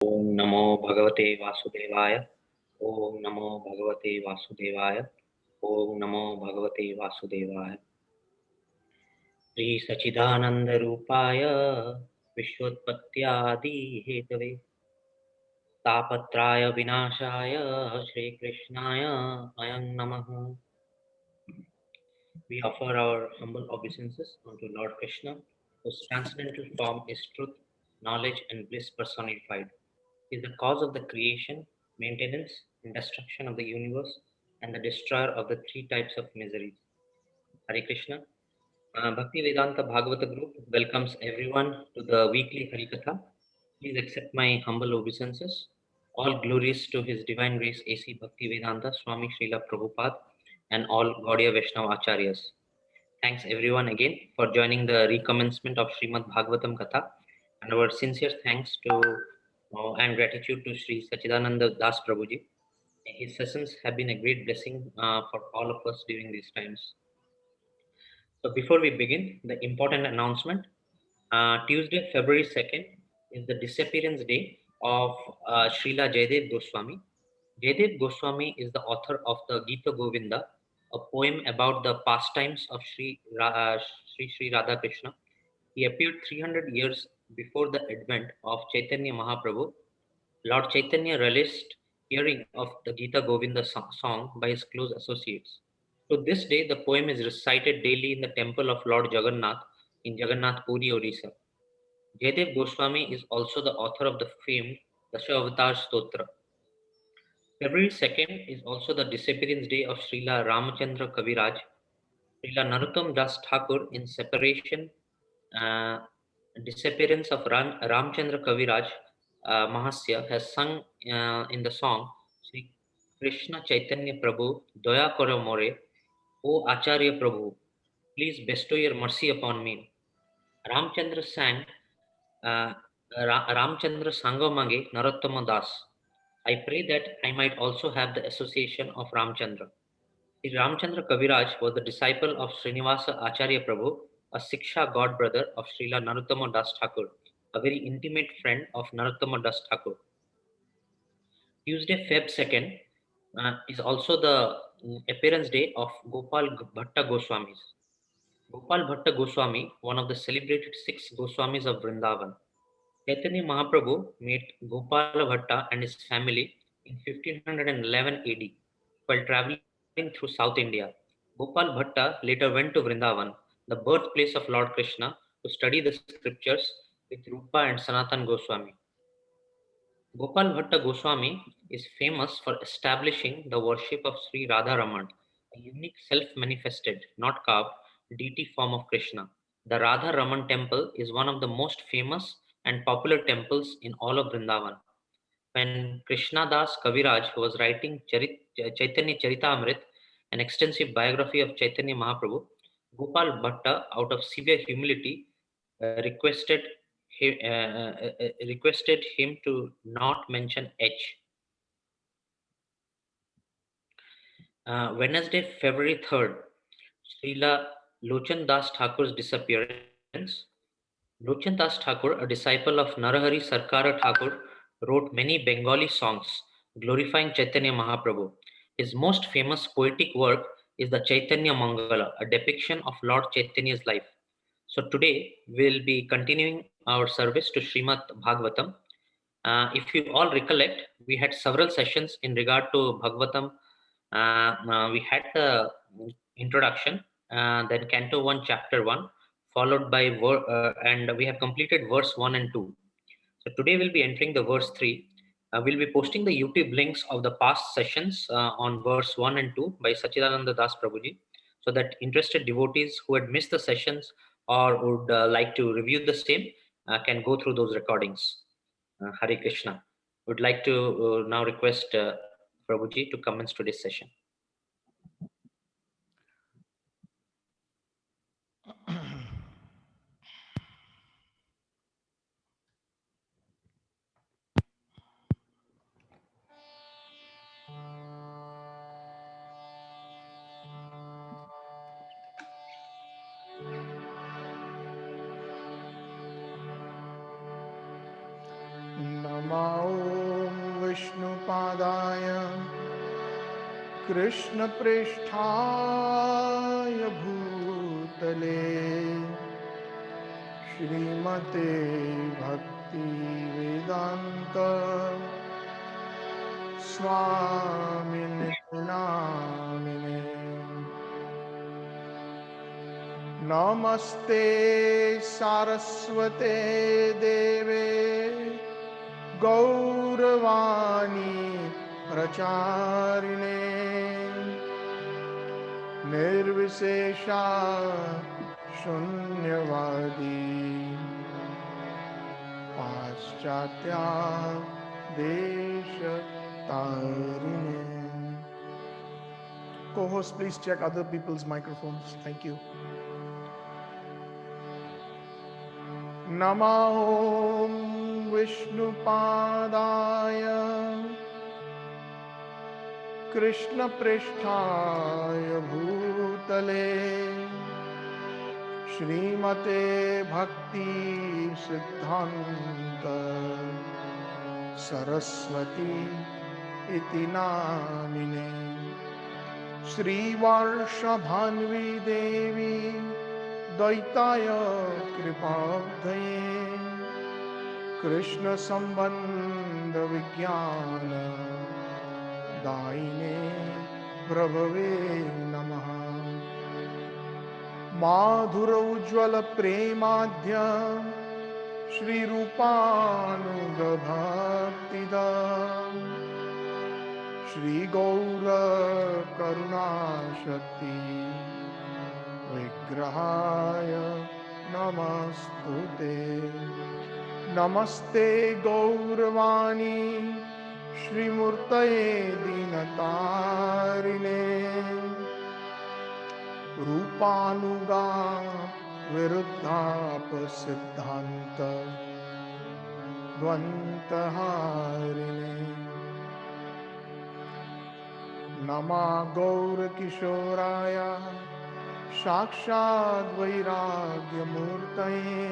Om Namo Bhagavate Vasudevaya. Om Namo Bhagavate Vasudevaya. Om Namo Bhagavate Vasudevaya. Sri Satchitananda Rupaya Vishwotpatyadi Hetave Tapatraya Vinashaya Shri Krishnaya Ayang Namaha. We offer our humble obeisances unto Lord Krishna, whose transcendental form is truth, knowledge, and bliss personified. He is the cause of the creation, maintenance, and destruction of the universe, and the destroyer of the three types of miseries. Hare Krishna. Bhaktivedanta Bhagavata group welcomes everyone to the weekly Hari Katha. Please accept my humble obeisances. All glories to His Divine Grace A.C. Bhaktivedanta Swami Prabhupada and all Gaudiya Vaishnava Acharyas. Thanks everyone again for joining the recommencement of Srimad-Bhagavatam Katha, and our sincere thanks to and gratitude to Sri Satchitananda Dasa Prabhuji. His sessions have been a great blessing for all of us during these times. So before we begin, the important announcement. Tuesday, February 2nd is the disappearance day of Srila Jayadev Goswami. Jayadev Goswami is the author of the Gita Govinda, a poem about the pastimes of Sri Radha Krishna. He appeared 300 years before the advent of Chaitanya Mahaprabhu. Lord Chaitanya relished hearing of the Gita Govinda song by his close associates. To this day, the poem is recited daily in the temple of Lord Jagannath in Jagannath Puri, Odisha. Jayadev Goswami is also the author of the famed Dasha-avatar Stotra. February 2nd is also the disappearance day of Srila Ramachandra Kaviraj. Srila Narottam Das Thakur, in separation, uh, disappearance of Ramchandra Kaviraj Mahasya, has sung in the song Sri Krishna Chaitanya Prabhu Doya Karo More, O Acharya Prabhu, please bestow your mercy upon me. Ramchandra sang uh, Ramchandra Sangamage Narottama Das. I pray that I might also have the association of Ramchandra. Sri Ramchandra Kaviraj was the disciple of Srinivasa Acharya Prabhu, a Siksha god brother of Srila Narottama Das Thakur, a very intimate friend of Narottama Das Thakur. Tuesday, Feb 2nd, is also the appearance day of Gopal Bhatta Goswamis. Gopal Bhatta Goswami, one of the celebrated 6 Goswamis of Vrindavan. Chaitanya Mahaprabhu met Gopala Bhatta and his family in 1511 AD while traveling through South India. Gopal Bhatta later went to Vrindavan, the birthplace of Lord Krishna, to study the scriptures with Rupa and Sanatan Goswami. Gopal Bhatta Goswami is famous for establishing the worship of Sri Radha Raman, a unique self-manifested, not carved, deity form of Krishna. The Radha Raman temple is one of the most famous and popular temples in all of Vrindavan. When Krishna Das Kaviraj was writing Chaitanya Charitamrit, an extensive biography of Chaitanya Mahaprabhu, Gopal Bhatta, out of severe humility, requested him to not mention H. Wednesday, February 3rd, Srila Lochan Das Thakur's disappearance. Lochan Das Thakur, a disciple of Narahari Sarkara Thakur, wrote many Bengali songs glorifying Chaitanya Mahaprabhu. His most famous poetic work is the Chaitanya Mangala, a depiction of Lord Chaitanya's life. So today we'll be continuing our service to Srimad Bhagavatam. If you all recollect, we had several sessions in regard to Bhagavatam. We had the introduction, then Canto 1, Chapter 1, followed by, and we have completed verse 1 and 2. So today we'll be entering the verse 3. We'll be posting the YouTube links of the past sessions on verse 1 and 2 by Satchitananda Das Prabhuji, so that interested devotees who had missed the sessions or would like to review the same can go through those recordings. Hare Krishna. Would like to now request Prabhuji to commence today's session. Namo विष्णुपादाय कृष्णप्रेष्ठाय भूतले श्रीमते भक्तिवेदान्त स्वामिने नामिने। नमस्ते सारस्वते देवे गौरवाणी प्रचारिणे निर्विशेषा शून्यवादी पाश्चात्या देशतारिणे। Co-host, please check other people's microphones. Thank you. Namo Vishnupadaya Krishna Presthaya Bhutale Srimate Bhakti Siddhanta Saraswati Iti Namine Sri Varshabhanvi Devi Daitaya Kripabdhaye Krishna Sambandha Vijnana Daine Prabhave Namaha Madhura Ujjwala Premadhya Shri Rupanuga Bhaktida Shri Gaura Karuna Shakti Vigrahaya Namastute Namaste Gauravani Shri Murtaye Dinatarine Rupanuga Viruddhapa Siddhanta Dvantaharine Nama Gaur Kishoraya Shakshad Vairagya Murtaye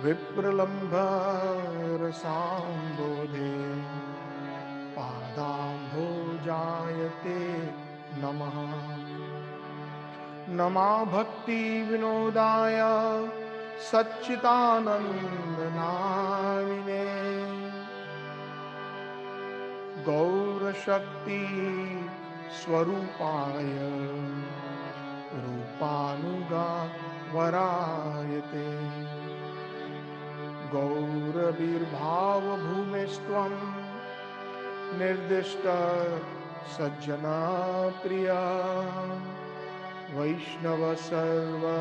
Vipralambha Rasambodhe Padambhojayate Namaha Nama Bhakti Vinodaya Satchitananda Namine Gaura Shakti Swarupaya Rupanuga Varayate Gaura Virbhava Bhumestvam Nirdishta Sajjana Priya Vaishnava Sarva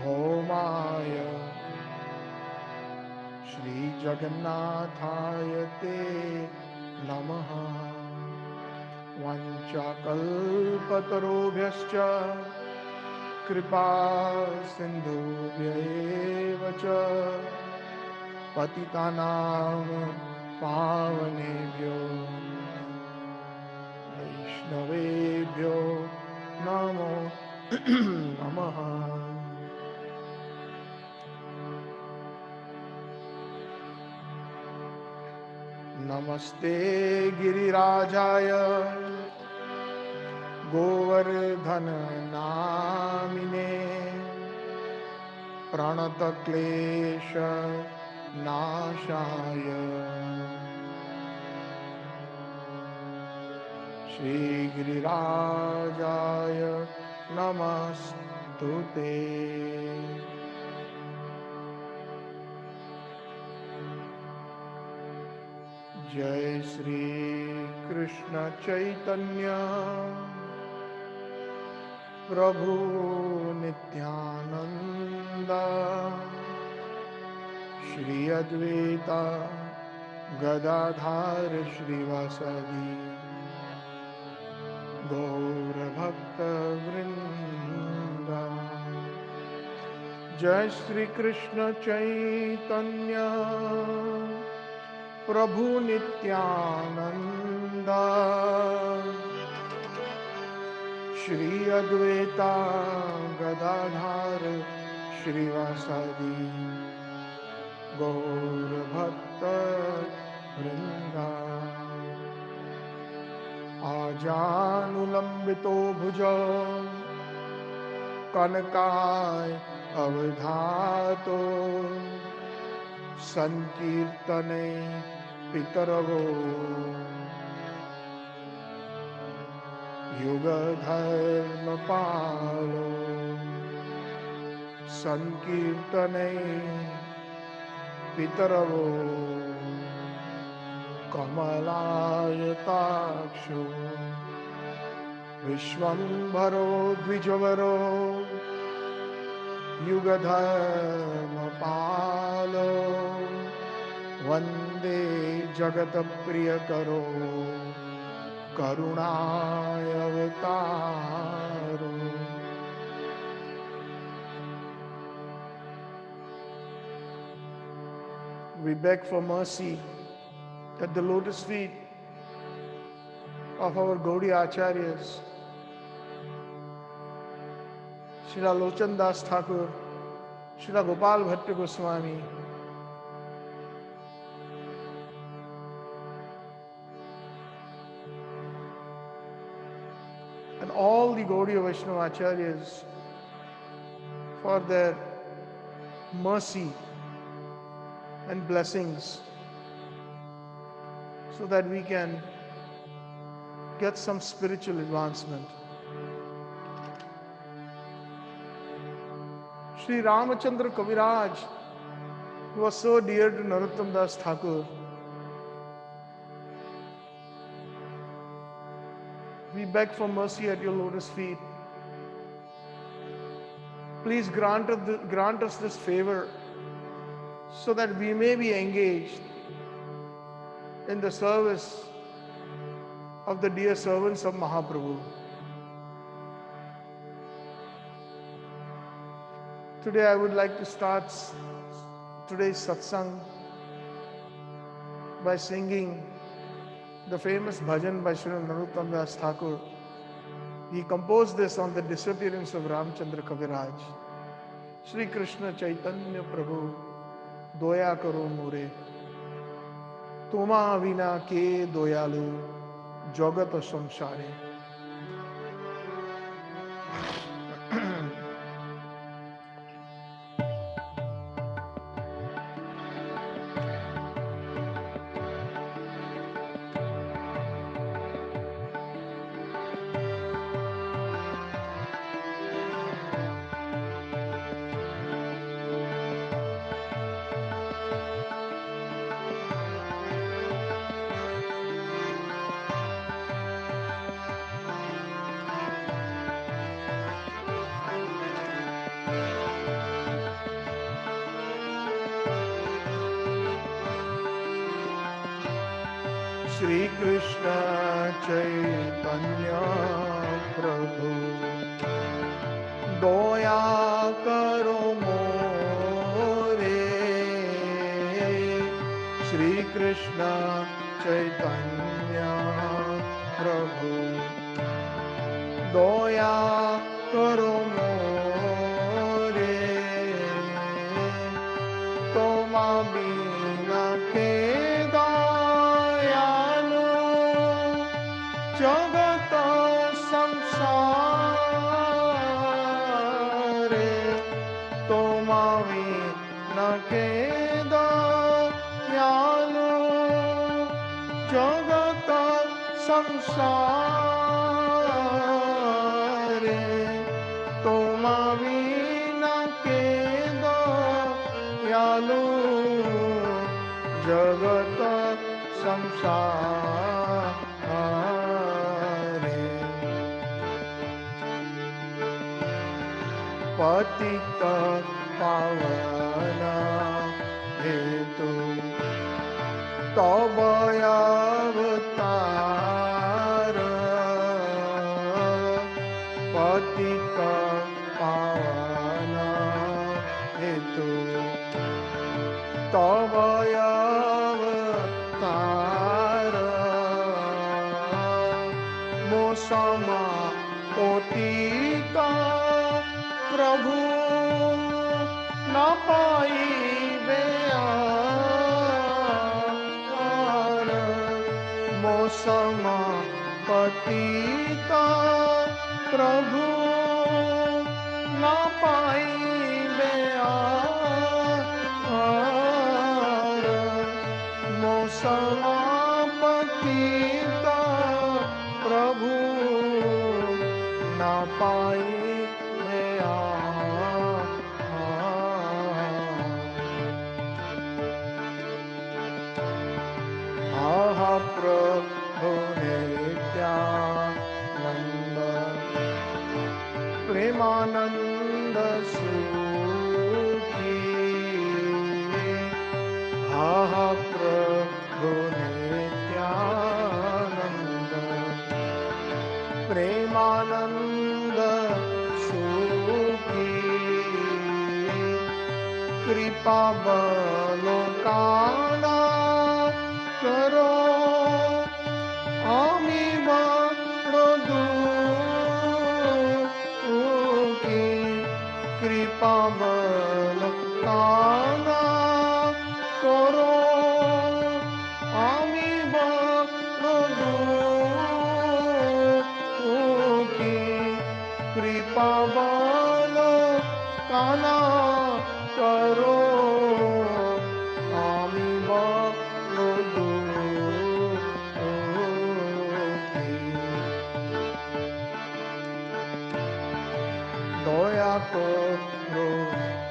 Bhaumaya Shri Jagannathaya Te Namaha Vanchakalpatarobhyascha Kripa Sindhubhya cha Patitanam Pavanebhyo Vaishnavebhyo Namo Namaha. Namaste Girirajaya Govardhana Namine Pranata Klesha Nashaya Shri Girirajaya Namastute. Jai Shri Krishna Chaitanya Prabhu Nityananda Shri Advaita Gadadhar Shrivasadi Gaura Bhakta Vrinda. Jai Shri Krishna Chaitanya Prabhu Nityananda Shri Advaita Gadadhar Shrivasadi Gaura Bhakta Vrinda. जानुलंबितो भुजौ कनकाय अवधातो संकीर्तने पितरवो युगधर्म पालो संकीर्तने पितरवो कमलायताक्षो विश्वम्भरो द्विजवरो युगधर्म पालो वन्दे जगत्प्रियकरो करुणावतारो। We beg for mercy at the lotus feet of our Gaudiya Acharyas, Srila Lochan Das Thakur, Srila Gopal Bhatta Goswami, and all the Gaudiya Vaishnava Acharyas for their mercy and blessings, so that we can get some spiritual advancement. Sri Ramachandra Kaviraj, who was so dear to Narottam Das Thakur, we beg for mercy at your lotus feet. Please grant us this favor so that we may be engaged in the service of the dear servants of Mahaprabhu. Today I would like to start today's satsang by singing the famous bhajan by Sri Narottam Das Thakur. He composed this on the disappearance of Ramchandra Kaviraj. Shri Krishna Chaitanya Prabhu Doya Karo More Toma Vina Ke Doyalu Jagata Samsare. Shri Krishna Chaitanya Prabhu Doya Karo More Shri Krishna Chaitanya Prabhu Doya Karo More Toma Bina Ke जगत संसारे तोमावी न के दयालु जगत संसारे तोमावी न के दयालु जगत संसार पतित पावन हेतु तब अवतार पतित पावन हेतु तब अवतार मोसमा पतित प्रभु न पाइबे आर मौसम पतिता प्रभु न पाइबे आर, मोसमा पतिता प्रभु न पाइबे आर। आहा प्रभु नित्यानंद प्रेमानंद सुखी, आहा प्रभु नित्यानंद प्रेमानंद सुखी, कृपा बलोकाना करो आमी बड़ो दुखी, कृपा बलोकाना करो आमी बड़ो दुखी, कृपा बलोकाना करो आमी बड़ो दुखी। दया करो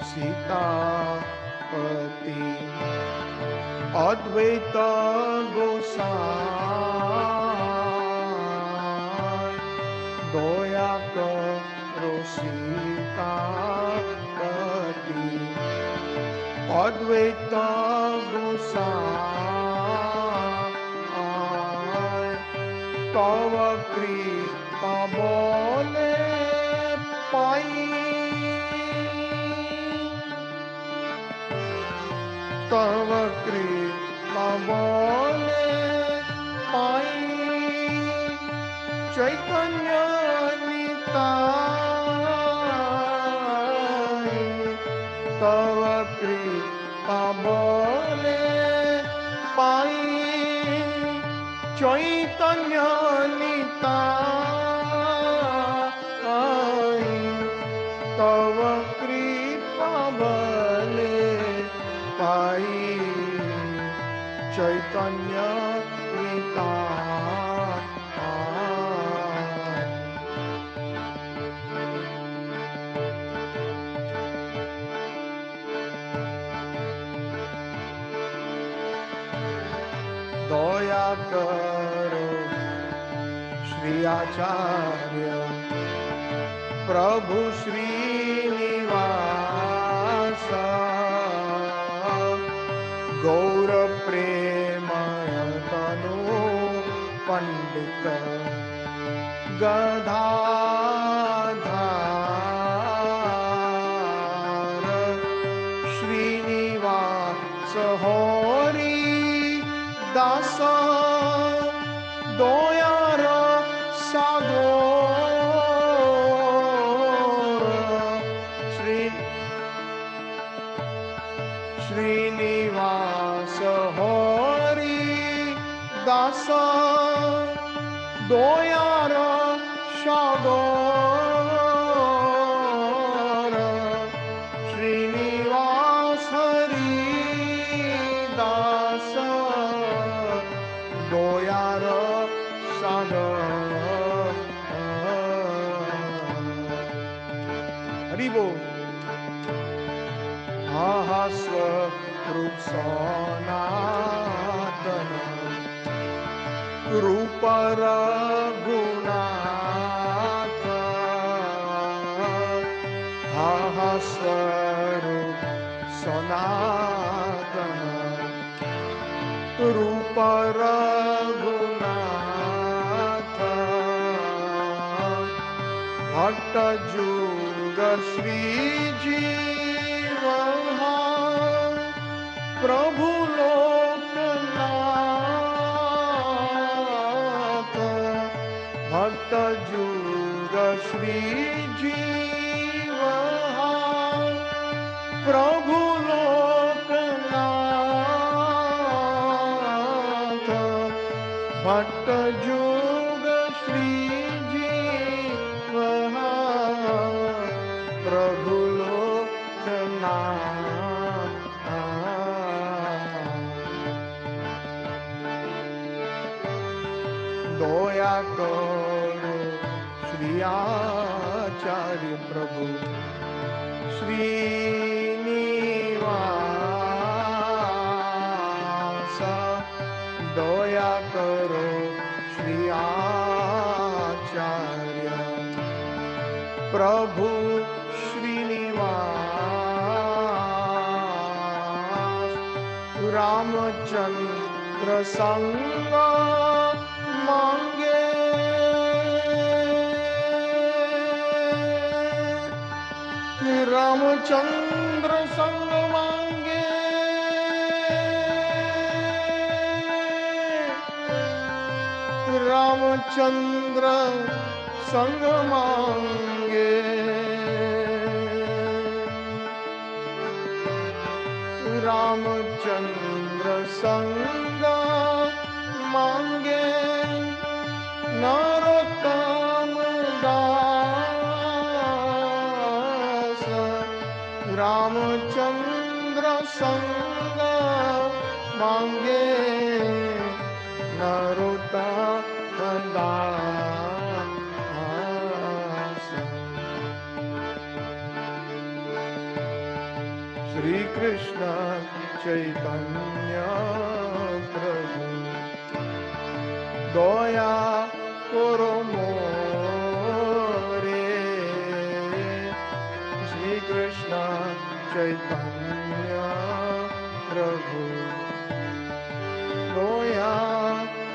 सीतापति अद्वैत गोसाई, दया करो सीतापति अद्वैत गोसाई, तव कृपा बोले पाई, तव कृपा बोले पाई, चैतन्य निताई, तव कृपा बोले पाई, चैतन्य निताई, तव कृपा बोले पाई, चैतन्य निताई। दया करो श्री आचार्य प्रभु श्रीनिवास, गौर प्रेमय तनु पंडित गदाधार, श्रीनिवास हरि दास दयार सागर, श्रीनिवास हरि दास दयार सागर, श्रीनिवास हरि दास दयार सागर। हरि बोल। आहा स्वरूप सनातन रूप रघुनाथ, आहा स्वरूप सनातन रूप रघुनाथ, भक्त जुग श्री जीव प्रभु लोकनाथ, भक्त जुग श्री जीव प्रभु लोकनाथ, भक्त जुग श्री जीव प्रभु लोकनाथ। दया करो श्री आचार्य प्रभु श्रीनिवास। दया करो श्री आचार्य प्रभु श्रीनिवास। रामचंद्र संग मांगे रामचंद्र संग मांगे। रामचंद्र संग मांगे। रामचंद्र संग मांगे। नरोत्तम दास रामचंद्र संग मांगे। नरोत्तम दास। श्री कृष्ण चैतन्य प्रभु दया करो मोरे। श्री कृष्ण चैतन्य प्रभु दया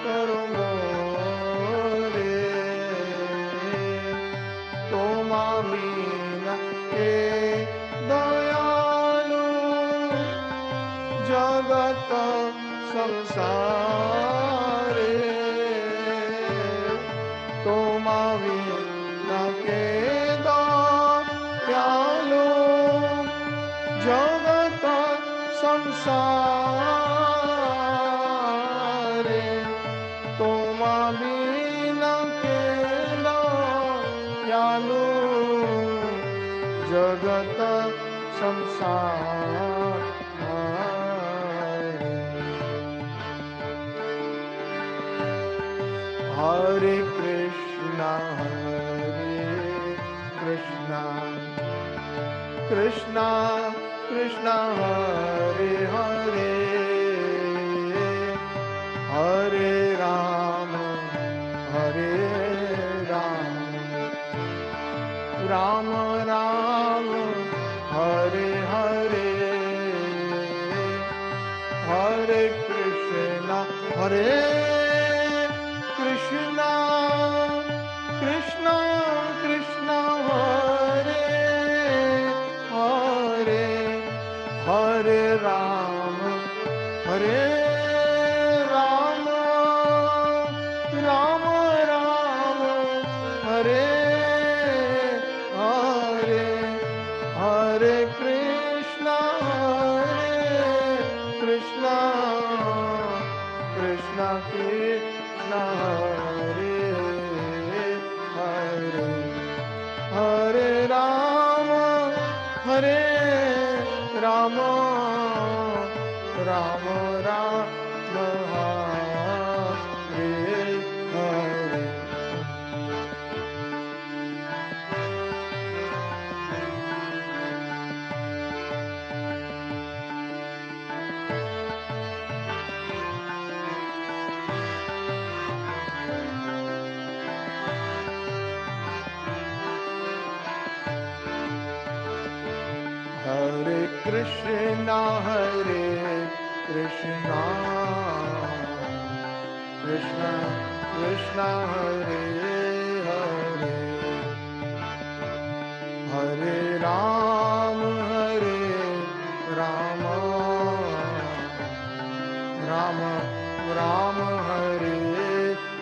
करो मोरे। तोमा बिना के दयालु जगत संसारे। तोमा बिना के दयालु जगत संसारे। तोमा बिना के दयालु जगत संसार। हरे कृष्णा कृष्णा कृष्णा हरे हरे। हरे राम राम राम हरे हरे। हरे कृष्णा कृष्णा कृष्णा हरे हरे। हरे राम राम राम हरे हरे। हरे कृष्णा कृष्णा कृष्णा हरे हरे। हरे Ram Ram Ram Hare Hare. Hare Krishna Krishna Krishna Hare Hare. Hare Ram Rama Rama Hare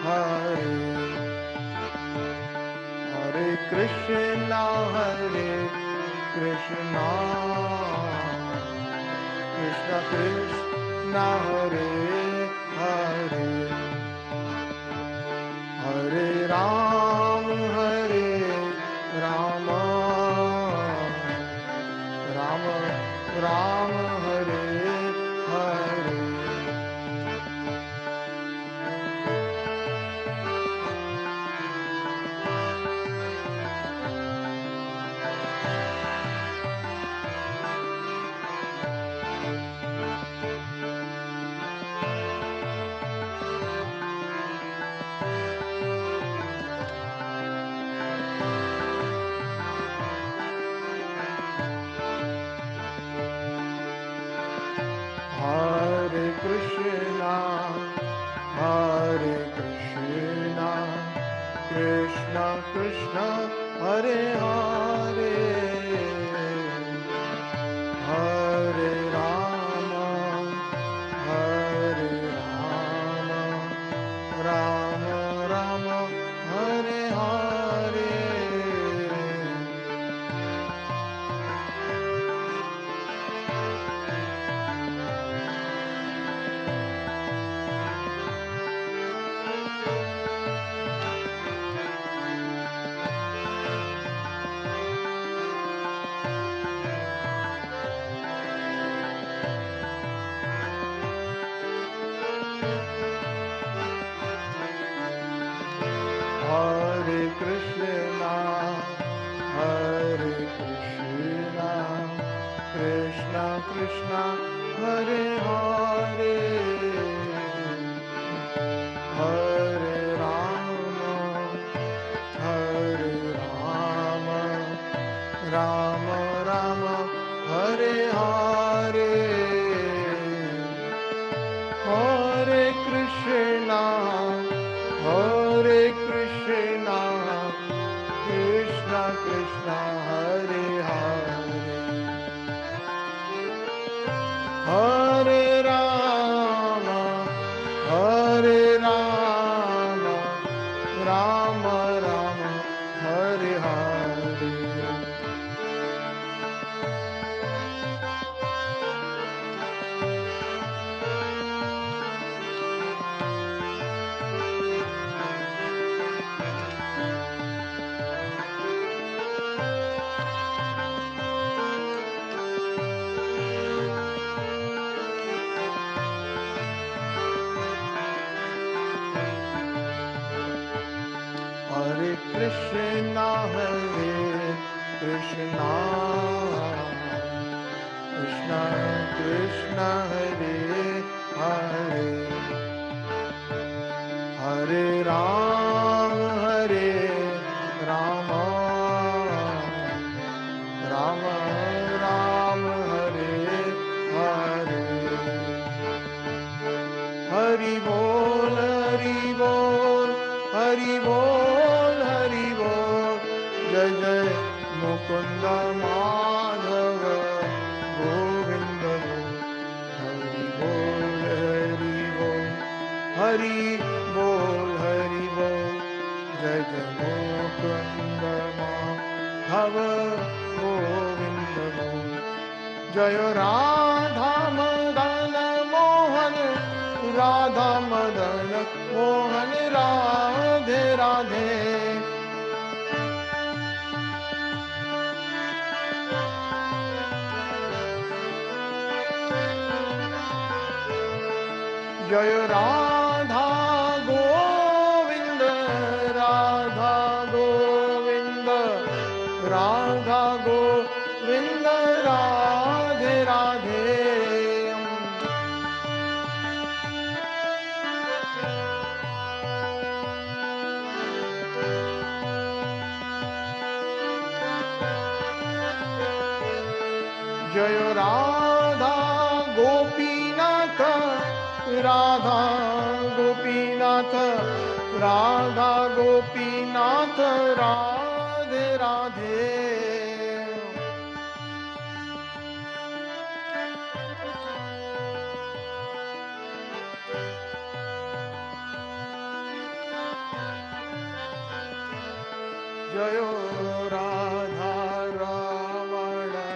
Hare. Hare Krishna Krishna Krishna Hare Hare. Hare Ram Krishna, Hare Hare, Hare Rama, Hare Rama, Rama Rama, Hare Hare, Hare Krishna, Hare Krishna, Krishna Krishna, Hare Hare, Hare Rama, Hare Rama, Rama Rama, Hare Hare. Hare Krishna, Hare Krishna, Krishna Krishna, Hare Hare, Hare Rama, Hare Rama, Rama Rama, Hare Hare, Hari Bol, Hari Bol, Hari Bol, Hari Bol, Jai Jai Mukunda Madhava, Govinda Bol, Hari Bol, Hari Bol, Hari Bol, Hari Bol, Jai Jai Mukunda Madhava, Govinda Bol, Jaya Radha Madana Mohan, Radha Madana Mohan, Radhe Radhe, Jaya Radha Govinda, Radha Govinda, Radha Govinda, Radhe Radhe, Jaya Radha Gopinath, Radha Gopinath, Radha Gopinath, Radhe Radhe, Jayo Radha Ramana,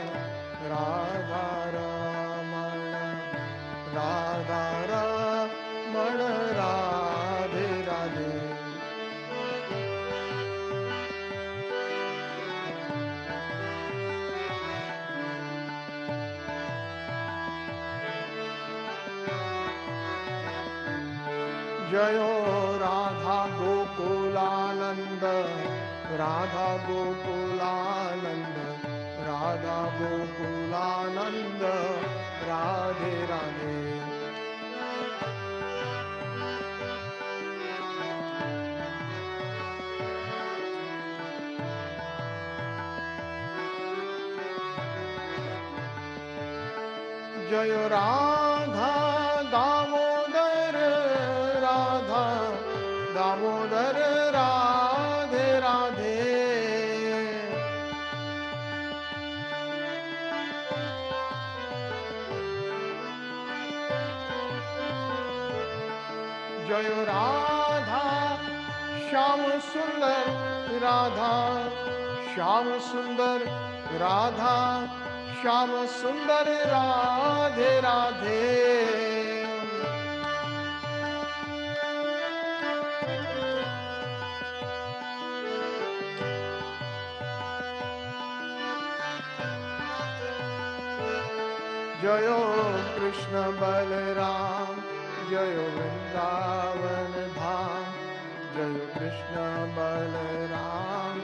Radha Ramana, Radha Ramana, Radhe Radhe, Jayo Radha Gokulananda, Radha Gokulananda, Radha Gokulananda, Radhe Radhe, Jaya Radha Damodar, Radha Damodar, Radhe Radhe, Jaya Radha Shyam Sundar, Radha Shyam Sundar, Radha Shyam Sundar, Radhe Radhe, Jayo Krishna Balaram, Jayo Vrindavan Dham, Jayo Krishna Balaram,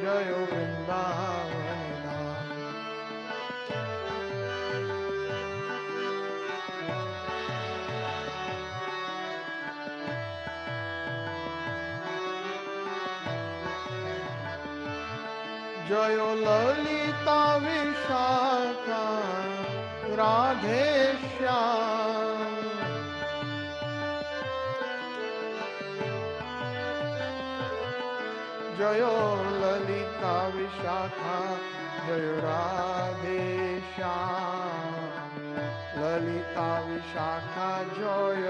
Jayo Vrindavan Dham, जय ललिता विशाखा राधे श्याम। जय ललिता विशाखा जय राधे श्याम। ललिता विशाखा जय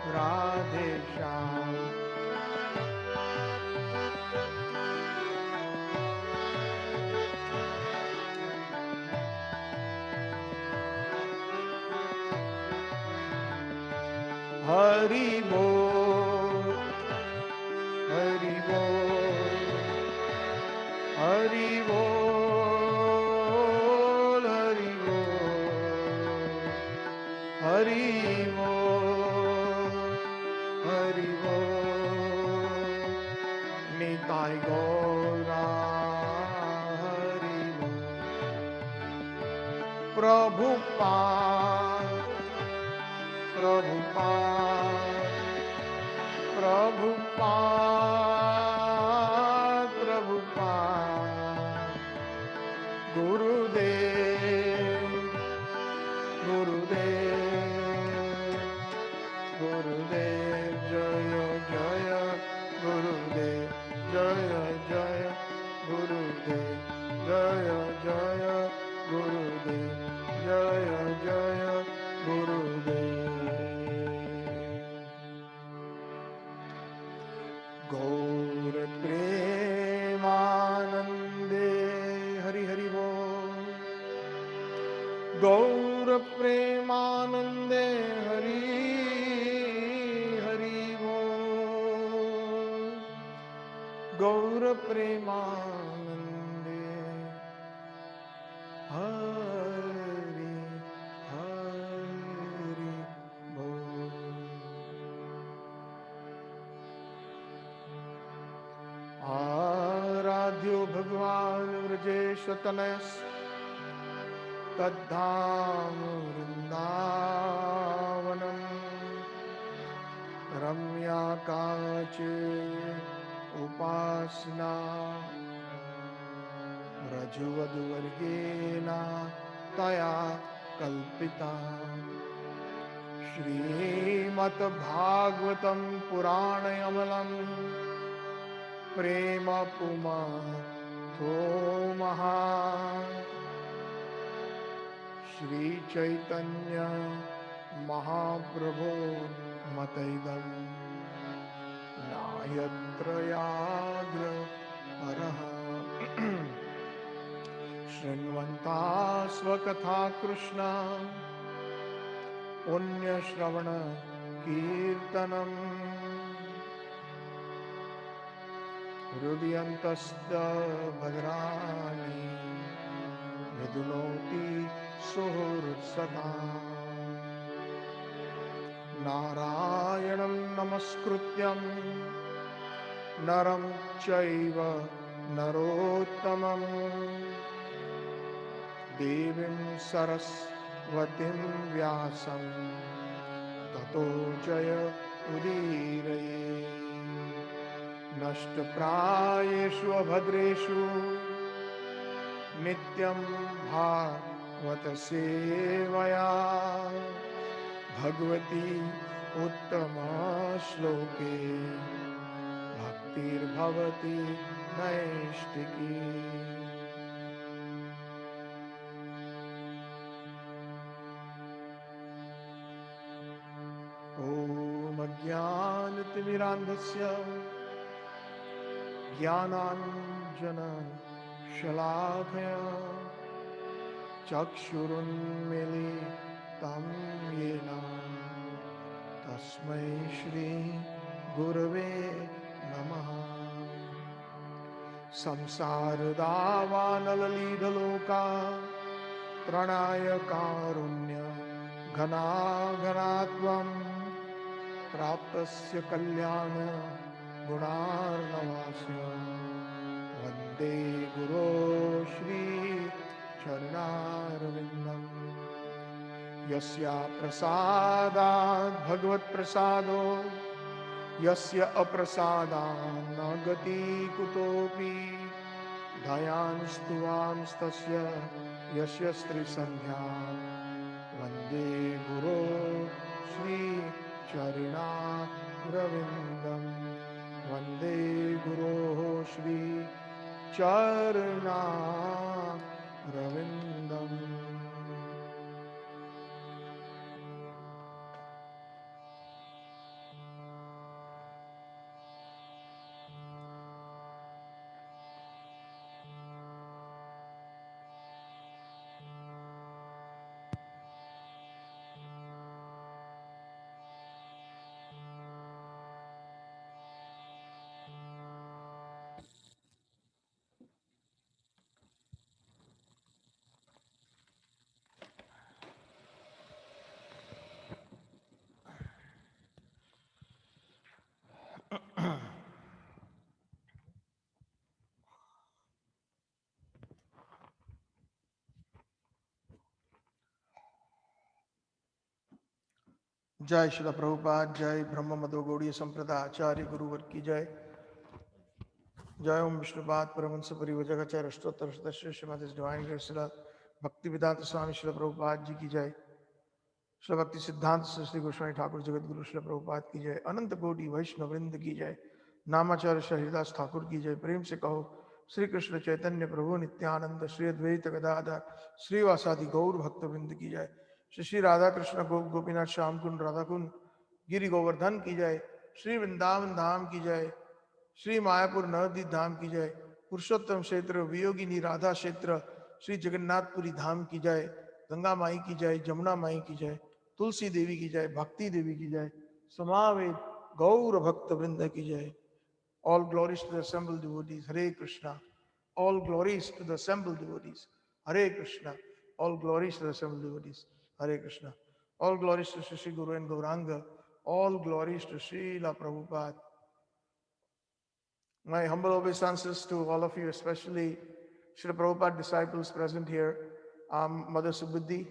राधे श्याम। हरि बोल हरि बोल हरि बोल हरि बोल हरि बोल हरि बोल। निताय गौरा हरि बोल। प्रभुपाद प्रभुपाद प्रभुपाद प्रभुपाद। गुरुदेव गुरुदेव गुरुदेव जय जय गुरुदेव जय जय गुरुदेव जय जय गुरुदेव जय जय गुरुदेव। गौर प्रेमानंदे हरि हरि बोल। गौर प्रेमानंदे हरि हरि बोल। गौर प्रेमानंदे हरि हरि बोल। आराध्यो भगवान व्रजेश तनयस तद्धाम वृंदावनम। रम्या कांचे उपासना रजवधूवर्गेण तया कल्पिता। श्रीमद्भागवतं पुराणमयं प्रेम पुमान् श्री चैतन्य महाप्रभो मतैदं नायत्रयाग्र परः। शृण्वन्ता स्वकथा कृष्ण पुण्यश्रवण कीर्तनम्। हृदयन्तस्त भद्राणि विदुनोति सुहृत्सदा। नारायणं नमस्कृत्यं नरं चैव नरोत्तमं। देवीं सरस्वतीं व्यासं ततो जय उदीरये। नष्टप्रायेषु अभद्रेषु नित्यं भागवत सेवया। भगवती उत्तम श्लोके भक्तिर्भवति नैष्टिकी। ॐ अज्ञानतिमिरान्धस्य ज्ञानाञ्जनशलाकया चक्षुरुन्मीलितं येन तस्मै श्री गुरवे नमः। संसारदावानललीढलोका त्रणाय कारुण्य घनाघनात्वं प्राप्तस्य कल्याण गुणार्णवास्य। वन्दे गुरो श्री चरणारविन्दम्। यस्य प्रसादात् भगवत्प्रसादो यस्य अप्रसादात् न गति कुतोऽपि। ध्यायान्स्तुवांस्तस्य यस्य स्त्रीसन्ध्यां वन्दे गुरो श्रीचरणारविन्दं वन्दे गुरोः श्रीचरणारविन्दम्. जय श्रील प्रभुपाद, जय ब्रह्म मधो गौड़ीय संप्रदाय आचार्य गुरुवर की जय. जय ओम विष्णुपाद परमहंस परिवजगचर अष्टोत्तर सदस्य श्रीमद डिवाइन ग्रेस भक्तिवेदांत स्वामी श्रील प्रभुपाद जी की जय. श्री भक्ति सिद्धांत श्री गोस्वामी ठाकुर जगत गुरु श्री प्रभुपाद की जय. अनंत कोटि वैष्णव वृंद की जय. नामाचार्य श्री हरिदास ठाकुर की जय. प्रेम से कहो श्री कृष्ण चैतन्य प्रभु नित्यानंद श्री अद्वैत गदाधर श्रीवासादि गौर भक्त वृंद की जय. श्री श्री राधा कृष्ण गोपीनाथ श्याम कुंड राधा कुंड गिरि गोवर्धन की जय. श्री वृंदावन धाम की जय. श्री मायापुर नवदीप धाम की जय. पुरुषोत्तम क्षेत्र वियोगिनी राधा क्षेत्र श्री जगन्नाथपुरी धाम की जय. गंगा माई की जय. जमुना माई की जय. तुलसी देवी की जय. भक्ति देवी की जय. समावेद गौर भक्त वृंद की जय. All glories to the assembled devotees. Hare Krishna. All glories to the assembled devotees. Hare Krishna. All glories to the assembled devotees. Hare Krishna. All glories to Sri Guru and Gauranga. All glories to Srila Prabhupada. My humble obeisances to all of you, especially Srila Prabhupada disciples present here, Mother Subuddhi,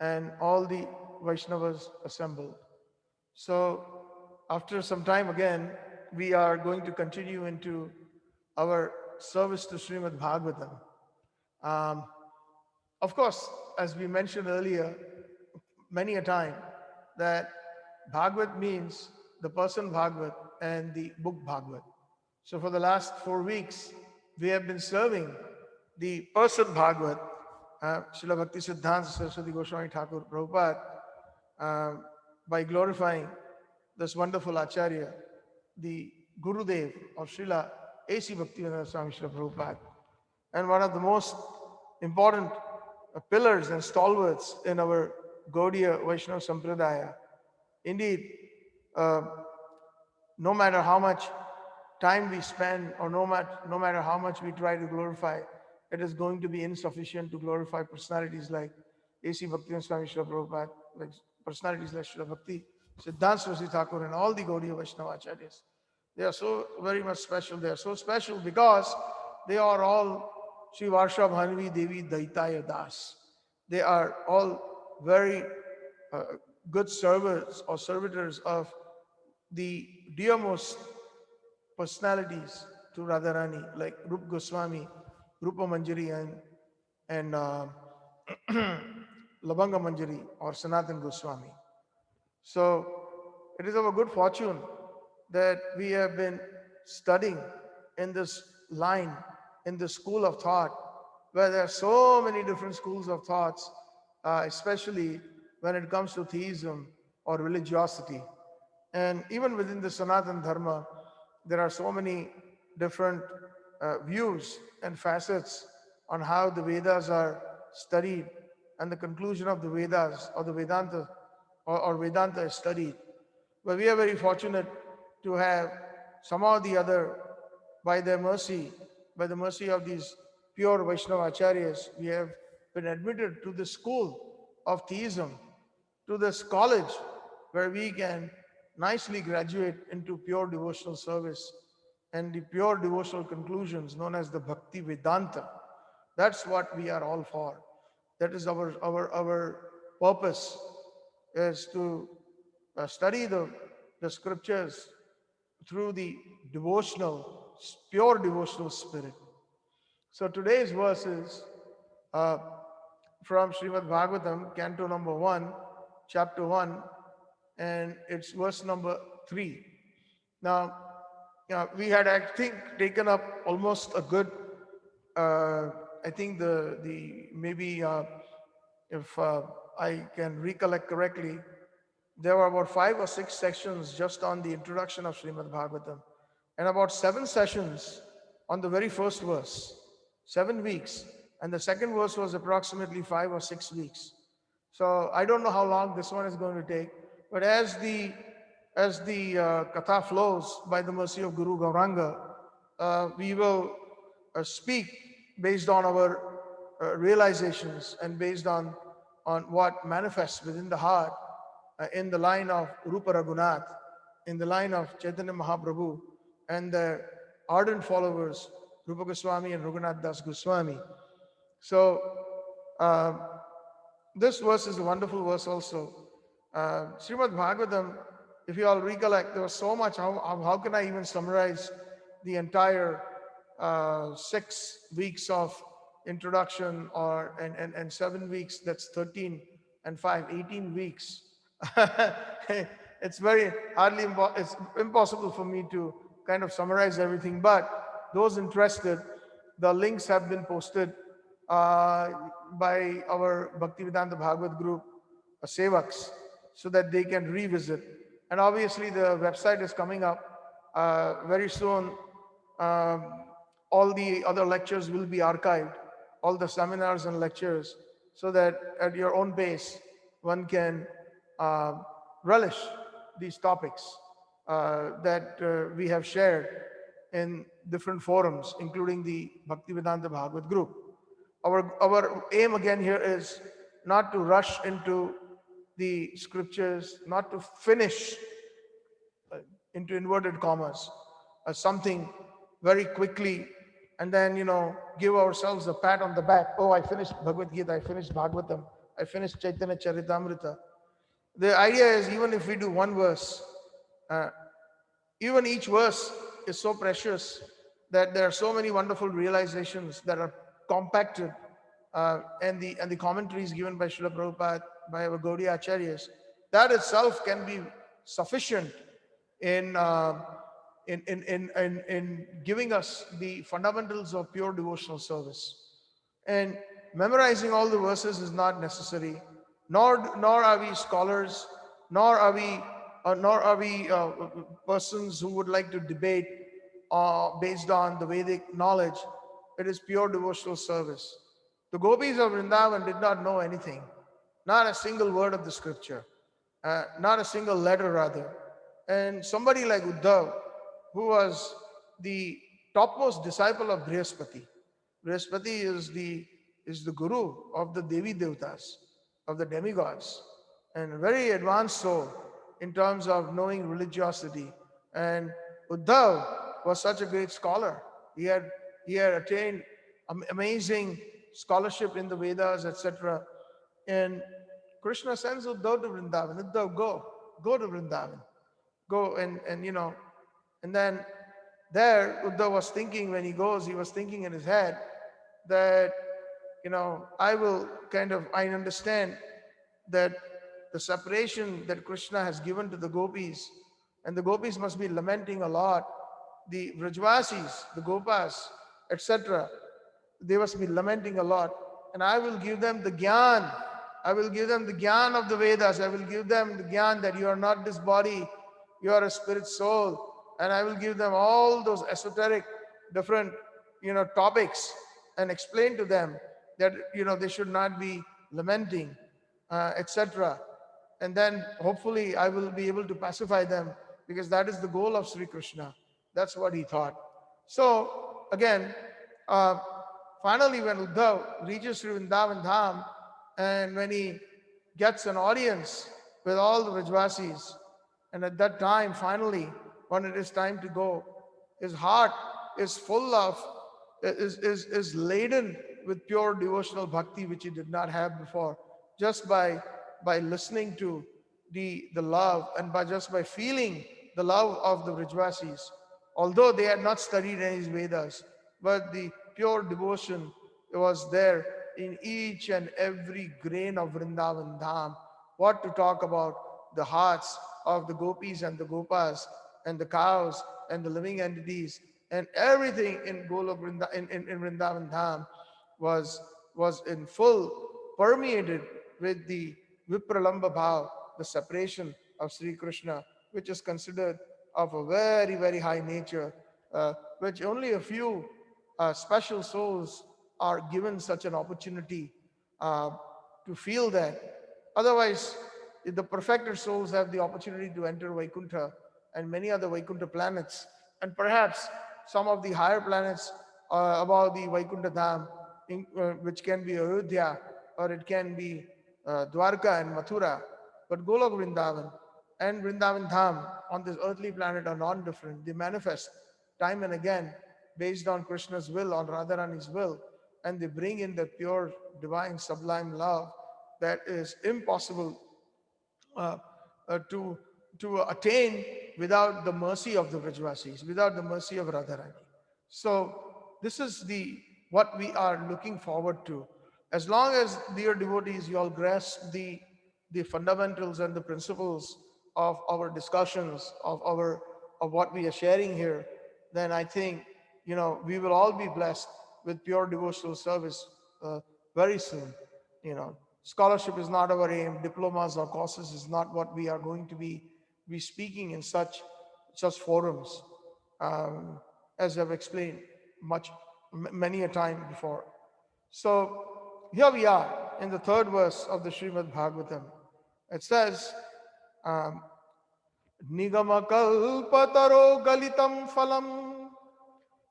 and all the Vaishnavas assembled. So, after some time again, we are going to continue into our service to Srimad-Bhagavatam. Of course, as we mentioned earlier, many a time, that Bhagavat means the person Bhagavat and the book Bhagavat. So for the last 4 weeks, we have been serving the person Bhagavat, Srila Bhakti Siddhanta Saraswati Goswami Thakur Prabhupada, by glorifying this wonderful Acharya, the Gurudev of Srila A.C. Bhaktivedanta Swami Prabhupada, and one of the most important pillars and stalwarts in our Gaudiya Vaishnava Sampradaya. Indeed, no matter how much time we spend or no matter how much we try to glorify, it is going to be insufficient to glorify personalities like A.C. Bhaktivedanta Swami Prabhupada, like personalities like Srila Bhakti Siddhanta Saraswati Thakur and all the Gaudiya Vaishnava Acharyas. They are so very much special. They are so special because they are all Sri Varsha Bhanvi Devi Daitaya Das. They are all very good servers or servitors of the dearmost personalities to Radharani, like Rup Goswami, Rupa Manjari, and Labanga Manjari or Sanatan Goswami. So it is our good fortune that we have been studying in this line, in the school of thought, where there are so many different schools of thoughts, especially when it comes to theism or religiosity. And even within the Sanatan Dharma, there are so many different views and facets on how the Vedas are studied and the conclusion of the Vedas or the Vedanta or Vedanta is studied. But we are very fortunate to have somehow or the other, by their mercy, by the mercy of these pure Vaishnava Acharyas, we have been admitted to the school of theism, to this college where we can nicely graduate into pure devotional service and the pure devotional conclusions known as the Bhakti Vedanta. That's what we are all for. That is our purpose, is to study the scriptures through the devotional, pure devotional spirit. So today's verse is uh, from Srimad-Bhagavatam, Canto number 1, chapter 1, and it's verse number 3. Now, we had, I think, taken up almost a good, I think the maybe if I can recollect correctly, there were about 5 or 6 sections just on the introduction of Srimad Bhagavatam, and about 7 sessions on the very first verse, 7 weeks, and the second verse was approximately 5 or 6 weeks. So I don't know how long this one is going to take, but as the katha flows by the mercy of Guru Gauranga, we will speak based on our realizations and based on what manifests within the heart, in the line of Rupa Raghunath, in the line of Chaitanya Mahaprabhu, and the ardent followers Rupa Goswami and Raghunath Das Goswami. So this verse is a wonderful verse also. Srimad Bhagavatam, if you all recollect, there was so much. How can I even summarize the entire 6 weeks of introduction, or and 7 weeks? That's 13 and 5, 18 weeks. It's very it's impossible for me to kind of summarize everything. But those interested, the links have been posted by our Bhaktivedanta Bhagavat group Sevaks, so that they can revisit. And obviously the website is coming up very soon. All the other lectures will be archived, all the seminars and lectures, so that at your own pace one can relish these topics that we have shared in different forums, including the Bhaktivedanta Bhagavat group. Our aim again here is not to rush into the scriptures, not to finish, into inverted commas, something very quickly, and then give ourselves a pat on the back. Oh, I finished Bhagavad Gita, I finished Bhagavatam, I finished Chaitanya Charitamrita. The idea is, even if we do one verse, even each verse is so precious that there are so many wonderful realizations that are compacted, and the commentaries given by Srila Prabhupada, by our Gaudiya Acharyas, that itself can be sufficient in giving us the fundamentals of pure devotional service. And memorizing all the verses is not necessary, nor are we scholars, nor are we persons who would like to debate based on the Vedic knowledge. It is pure devotional service. The gopis of Vrindavan did not know anything, not a single word of the scripture, not a single letter rather. And somebody like Uddhav, who was the topmost disciple of Brihaspati. Brihaspati is the guru of the Devi Devatas, of the demigods, and a very advanced soul in terms of knowing religiosity. And Uddhav was such a great scholar. He had attained amazing scholarship in the Vedas, etc. And Krishna sends Uddhav to Vrindavan. Uddhav, go to Vrindavan. Go and and then there Uddhav was thinking, when he goes, he was thinking in his head that, I understand that the separation that Krishna has given to the gopis, and the gopis must be lamenting a lot. The Vrajvasis, the Gopas, etc., they must be lamenting a lot. And I will give them the gyan. I will give them the gyan of the Vedas. I will give them the gyan that you are not this body, you are a spirit soul. And I will give them all those esoteric different topics, and explain to them that they should not be lamenting, etc. And then hopefully I will be able to pacify them, because that is the goal of Sri Krishna. That's what he thought. So again, finally when Uddhav reaches Sri Vrindavan Dham, and when he gets an audience with all the Vrajvasis, and at that time, finally, when it is time to go, his heart is full of, is laden with pure devotional bhakti, which he did not have before, just by listening to the love, and by feeling the love of the Vrajvasis. Although they had not studied any Vedas, but the pure devotion was there in each and every grain of Vrindavan Dham. What to talk about the hearts of the gopis and the gopas and the cows and the living entities and everything in in Vrindavan Dham was in full permeated with the Vipralamba Bhav, the separation of Sri Krishna, which is considered of a very, very high nature, which only a few special souls are given such an opportunity uh, to feel that. Otherwise, the perfected souls have the opportunity to enter Vaikuntha and many other Vaikuntha planets, and perhaps some of the higher planets above the Vaikuntha Dham, which can be Ayodhya or it can be Dwarka and Mathura. But Golok Vrindavan and Vrindavan Dham on this earthly planet are non-different. They manifest time and again based on Krishna's will, on Radharani's will, and they bring in the pure, divine, sublime love that is impossible uh, to attain without the mercy of the Vrajvasis, without the mercy of Radharani. So this is the what we are looking forward to. As long as, dear devotees, you all grasp the fundamentals and the principles of our discussions, of what we are sharing here, then I think we will all be blessed with pure devotional service very soon. Scholarship is not our aim. Diplomas or courses is not what we are going to be speaking in such forums, um, as I've explained many a time before. So here we are in the third verse of the Srimad-Bhagavatam. It says, um, Nigamakalpataro galitam phalam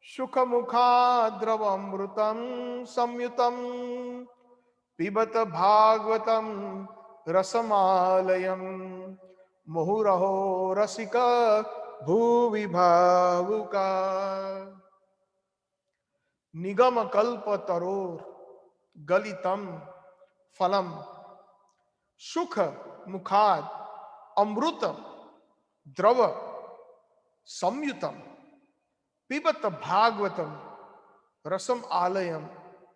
Shukhamukhadravam samyutam Pibata Bhagavatam Rasamalayam Muhuraho Rasika Bhuvi Bhavuka Nigama Kalpa Taror Galitam Phalam Sukha Mukhad Amrutam Drava Samyutam Pibata Bhagavatam Rasam Alayam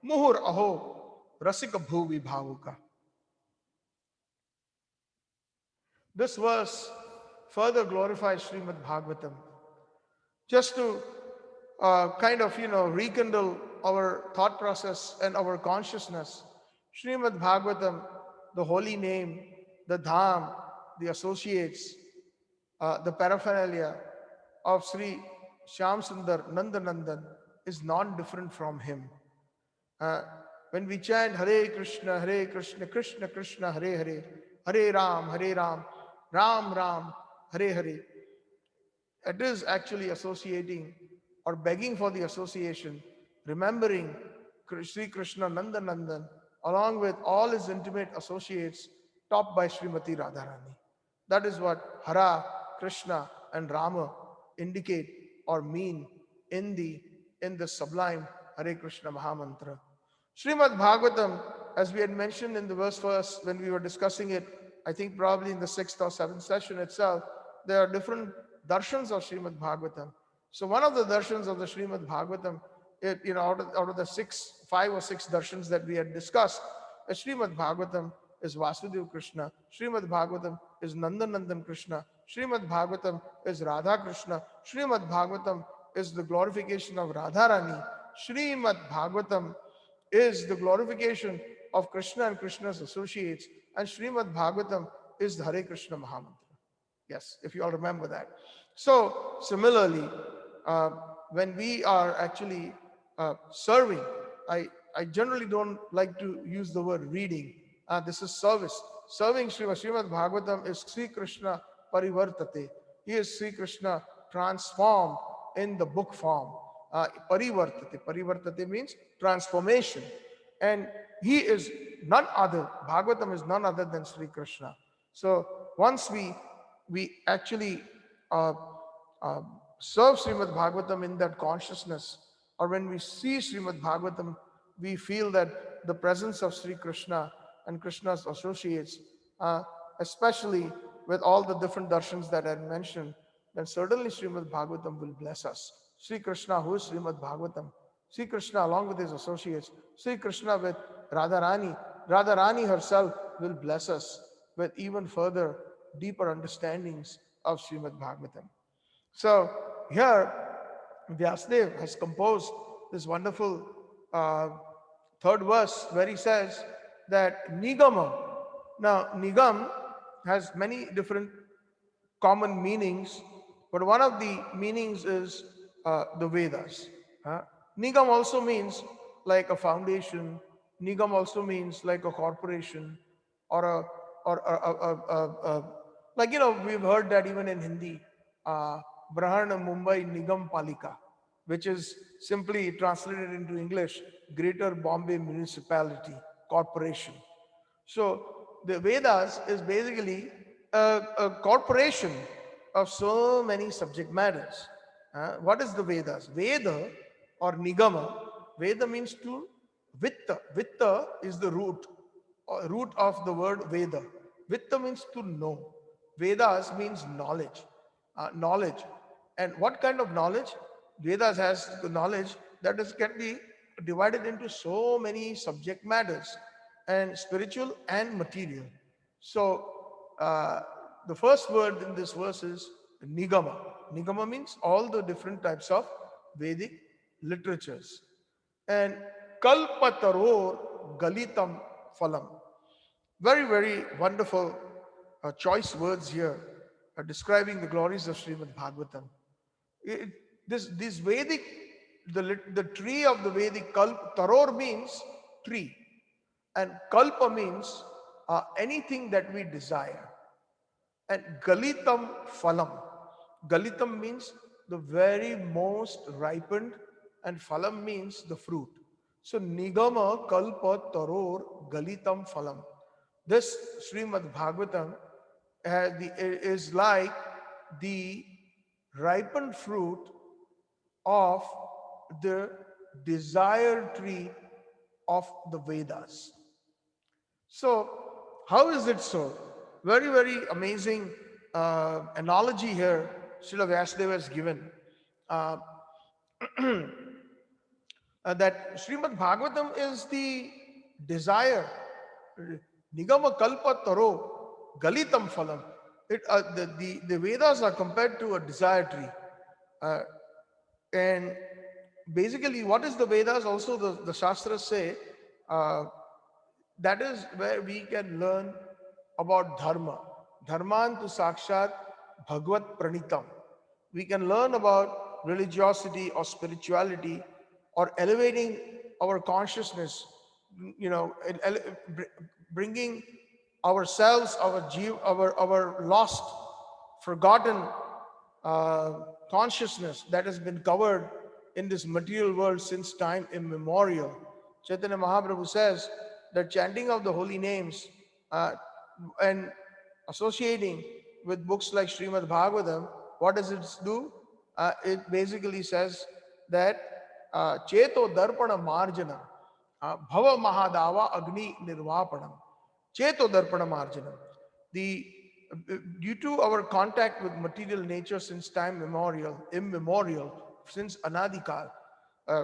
Muhur Aho Rasika Bhuvi Bhavuka. This verse further glorifies Srimad Bhagavatam. Just to rekindle our thought process and our consciousness, Srimad Bhagavatam, the holy name, the dham, the associates, the paraphernalia of Sri Shyam Sundar Nandanandan is non-different from him. When we chant Hare Krishna, Krishna Krishna, Hare Hare, Hare Ram, Ram Ram, Hare Hare, it is actually associating or begging for the association, remembering Sri Krishna Nandanandan along with all his intimate associates, topped by Srimati Radharani. That is what Hara, Krishna, and Rama indicate or mean in the sublime Hare Krishna Mahamantra. Srimad Bhagavatam, as we had mentioned in the verse first when we were discussing it, I think probably in the 6th or 7th session itself, there are different darshans of Srimad Bhagavatam. So one of the darshans of the Srimad Bhagavatam, out of the 5 or 6 darshans that we had discussed, Srimad Bhagavatam is Vasudeva Krishna, Srimad Bhagavatam is Nandanandan Krishna, Srimad Bhagavatam is Radha Krishna, Srimad Bhagavatam is the glorification of Radharani, Srimad Bhagavatam is the glorification of Krishna and Krishna's associates, and Srimad Bhagavatam is the Hare Krishna Mahamantra. Yes, if you all remember that. So, similarly, when we are actually serving, I generally don't like to use the word reading. This is service. Serving Srimad Bhagavatam is Sri Krishna Parivartate. He is Sri Krishna transformed in the book form. Parivartate. Parivartate means transformation. And he is none other, Bhagavatam is none other than Sri Krishna. So once we actually serve Srimad Bhagavatam in that consciousness, or when we see Srimad Bhagavatam, we feel that the presence of Sri Krishna and Krishna's associates, especially with all the different darshans that I mentioned, then certainly Srimad Bhagavatam will bless us. Sri Krishna, who is Srimad Bhagavatam, Sri Krishna along with his associates, Sri Krishna with Radharani. Radharani herself will bless us with even further deeper understandings of Srimad Bhagavatam. So here Vyasadeva has composed this wonderful uh, third verse where he says that Nigama. Now, Nigam has many different common meanings, but one of the meanings is the Vedas. Nigam also means like a foundation. Nigam also means like a corporation, or like we've heard that even in Hindi, Brahana Mumbai Nigam Palika, which is simply translated into English, Greater Bombay Municipality Corporation. So the Vedas is basically a corporation of so many subject matters. What is the Vedas? Veda or Nigama. Veda means to Vitta. Vitta is the root of the word Veda. Vitta means to know. Vedas means knowledge. Knowledge. And what kind of knowledge? Vedas has the knowledge that can be divided into so many subject matters, and spiritual and material. So the first word in this verse is Nigama. Nigama means all the different types of Vedic literatures. And Kalpataror Galitam Phalam. Very, very wonderful choice words here describing the glories of Srimad Bhagavatam. It, this Vedic, the tree of the Vedic Kalp, Taror means tree, and Kalpa means anything that we desire. And Galitam Phalam. Galitam means the very most ripened, and Phalam means the fruit. So Nigama Kalpa Taror Galitam Phalam. This Srimad Bhagavatam is like the ripened fruit of the desired tree of the Vedas. So, how is it so? Very, very amazing analogy here Srila Vyasadeva has given. Uh, that Srimad Bhagavatam is the desire. Nigama kalpa taro galitam phalam. The Vedas are compared to a desire tree. Uh, and basically, what is the Vedas? Also, the Shastras say uh, that is where we can learn about dharma. Dharman tu sakshat bhagvat pranitam. We can learn about religiosity or spirituality or elevating our consciousness, bringing ourselves, our lost, forgotten consciousness that has been covered in this material world since time immemorial. Chaitanya Mahaprabhu says that chanting of the holy names and associating with books like Srimad Bhagavatam, what does it do? It basically says that Cheto Darpana Marjana, Bhava Mahadava Agni Nirvapanam. Cheto Darpana Marjana. The Due to our contact with material nature since time immemorial, since Anadikal, uh,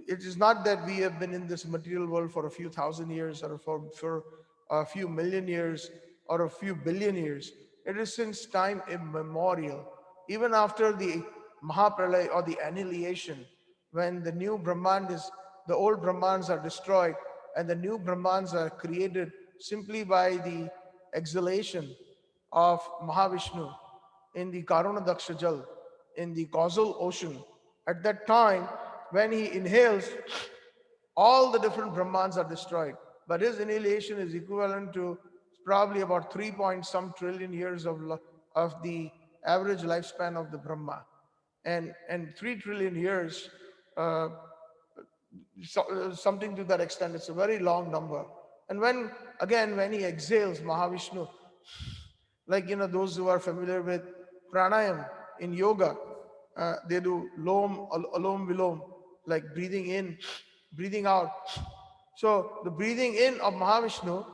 it is not that we have been in this material world for a few thousand years or for a few million years or a few billion years. It is since time immemorial. Even after the Mahapralaya or the annihilation, when the old Brahmans are destroyed and the new Brahmans are created simply by the exhalation of Mahavishnu in the Karuna Daksha Jal, in the causal ocean. At that time, when he inhales, all the different Brahmans are destroyed. But his annihilation is equivalent to probably about 3 point some trillion years of the average lifespan of the Brahma. And 3 trillion years, something to that extent. It's a very long number. And when he exhales, Mahavishnu, like those who are familiar with pranayam in yoga, they do alom vilom, like breathing in, breathing out. So the breathing in of Mahavishnu,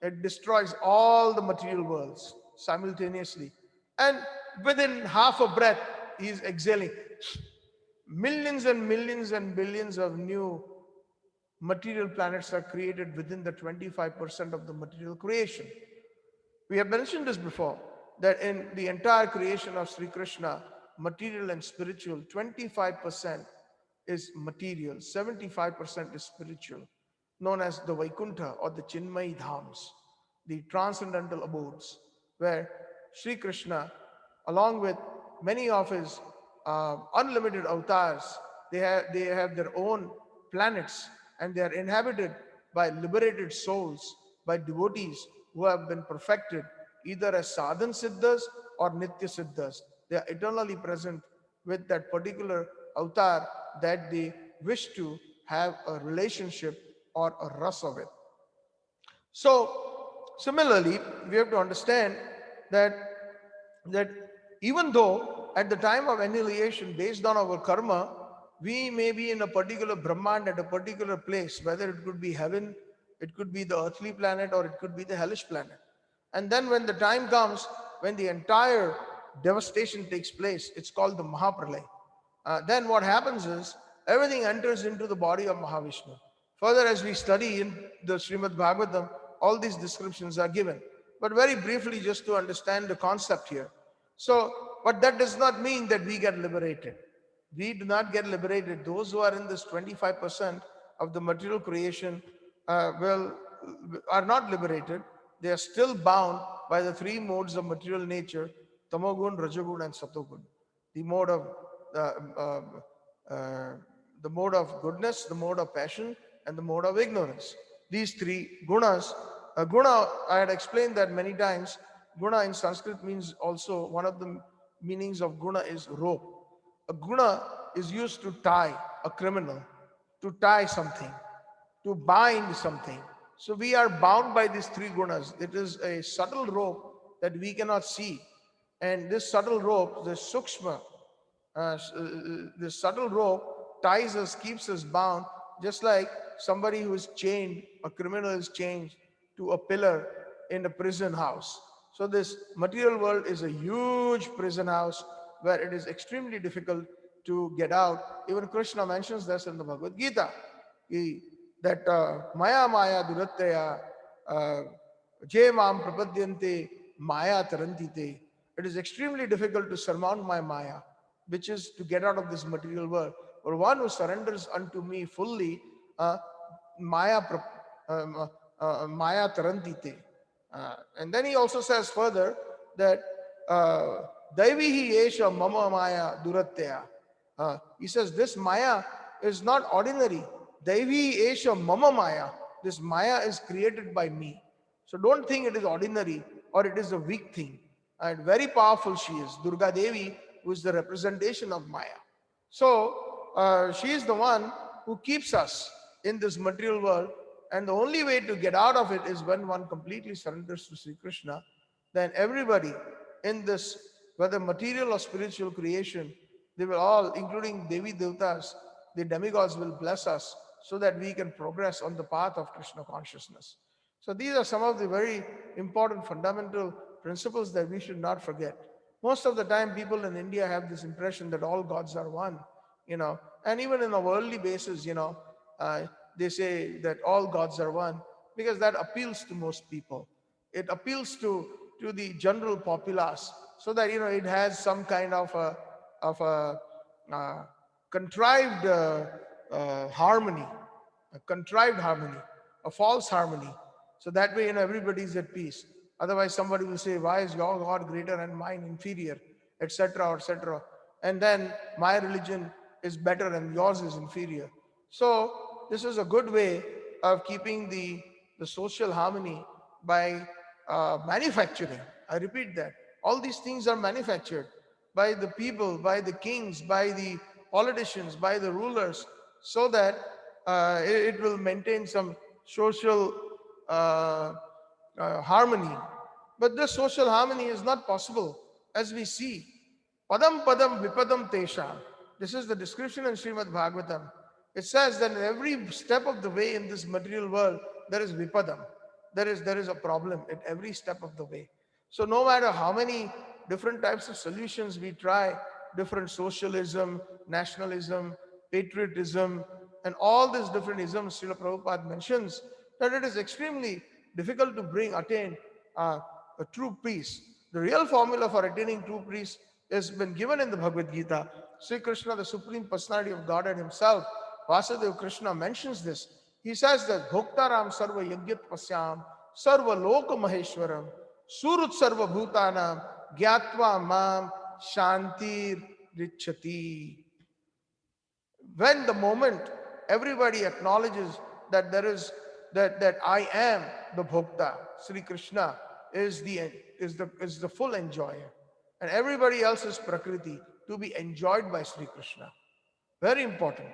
it destroys all the material worlds simultaneously, and within half a breath he is exhaling. Millions and millions and billions of new material planets are created within the 25% of the material creation. We have mentioned this before, that in the entire creation of Sri Krishna, material and spiritual, 25% is material, 75% is spiritual, known as the Vaikuntha or the Chinmay Dhams, the transcendental abodes, where Sri Krishna, along with many of his unlimited avatars, they have their own planets, and they are inhabited by liberated souls, by devotees who have been perfected either as sadhan siddhas or nitya siddhas. They are eternally present with that particular avatar that they wish to have a relationship or a rasa with. So, similarly, we have to understand that that even though at the time of annihilation, based on our karma, we may be in a particular Brahmand at a particular place, whether it could be heaven, it could be the earthly planet, or it could be the hellish planet. And then when the time comes, when the entire devastation takes place, it's called the Mahapralay. Then what happens is everything enters into the body of Mahavishnu. Further, as we study in the Srimad-Bhagavatam, all these descriptions are given. But very briefly, just to understand the concept here. So, but that does not mean that we get liberated. We do not get liberated. Those who are in this 25% of the material creation are not liberated. They are still bound by the three modes of material nature: tamogun, rajagun, and satogun. The mode of uh, uh, uh, the mode of goodness, the mode of passion, and the mode of ignorance. These three gunas. Guna, I had explained that many times. Guna in Sanskrit means also, one of the meanings of guna is rope. A guna is used to tie a criminal, to tie something, to bind something. So we are bound by these three gunas. It is a subtle rope that we cannot see. And this subtle rope, the sukshma, this subtle rope ties us, keeps us bound, just like somebody who is chained, a criminal is chained to a pillar in a prison house. So this material world is a huge prison house where it is extremely difficult to get out. Even Krishna mentions this in the Bhagavad Gita, that Maya Maya Duratya Je Mam Prapadyante Maya Tarantite. It is extremely difficult to surmount my Maya, which is to get out of this material world. For one who surrenders unto me fully, Maya Maya Tarantite. And then he also says further that Daivihi Esha Mama Maya Duratya. He says this Maya is not ordinary. Daivi Esha Mama Maya. This Maya is created by me. So don't think it is ordinary or it is a weak thing. And very powerful she is. Durga Devi, who is the representation of Maya. So she is the one who keeps us in this material world. And the only way to get out of it is when one completely surrenders to Sri Krishna. Then everybody in this, whether material or spiritual creation, they will all, including Devi Devtas, the demigods, will bless us so that we can progress on the path of Krishna consciousness. So these are some of the very important fundamental principles that we should not forget. Most of the time, people in India have this impression that all gods are one, and even in a worldly basis, they say that all gods are one because that appeals to most people. It appeals to the general populace, so that it has some kind of a uh, contrived harmony, a contrived harmony, a false harmony. So that way, everybody is at peace. Otherwise, somebody will say, "Why is your God greater and mine inferior?" etc., etc. And then my religion is better and yours is inferior. So this is a good way of keeping the social harmony by manufacturing. I repeat that. All these things are manufactured by the people, by the kings, by the politicians, by the rulers, so that it will maintain some social uh, harmony. But this social harmony is not possible, as we see. Padam padam vipadam tesha. This is the description in Srimad-Bhagavatam. It says that in every step of the way in this material world, there is vipadam. There is a problem at every step of the way. So no matter how many different types of solutions we try, different socialism, nationalism, patriotism, and all these different isms Srila Prabhupada mentions, that it is extremely difficult to attain a true peace. The real formula for attaining true peace has been given in the Bhagavad Gita. Sri Krishna, the Supreme Personality of Godhead himself, Vasudeva Krishna, mentions this. He says that Bhoktaram Sarva Yagyat Pasyam Sarva Loka Maheshwaram Surut Sarva Bhutanam Gyatva Mam Shantir Richati. When the moment everybody acknowledges that there is that I am the Bhokta, Sri Krishna is the full enjoyer, and everybody else is Prakriti, to be enjoyed by Sri Krishna. Very important.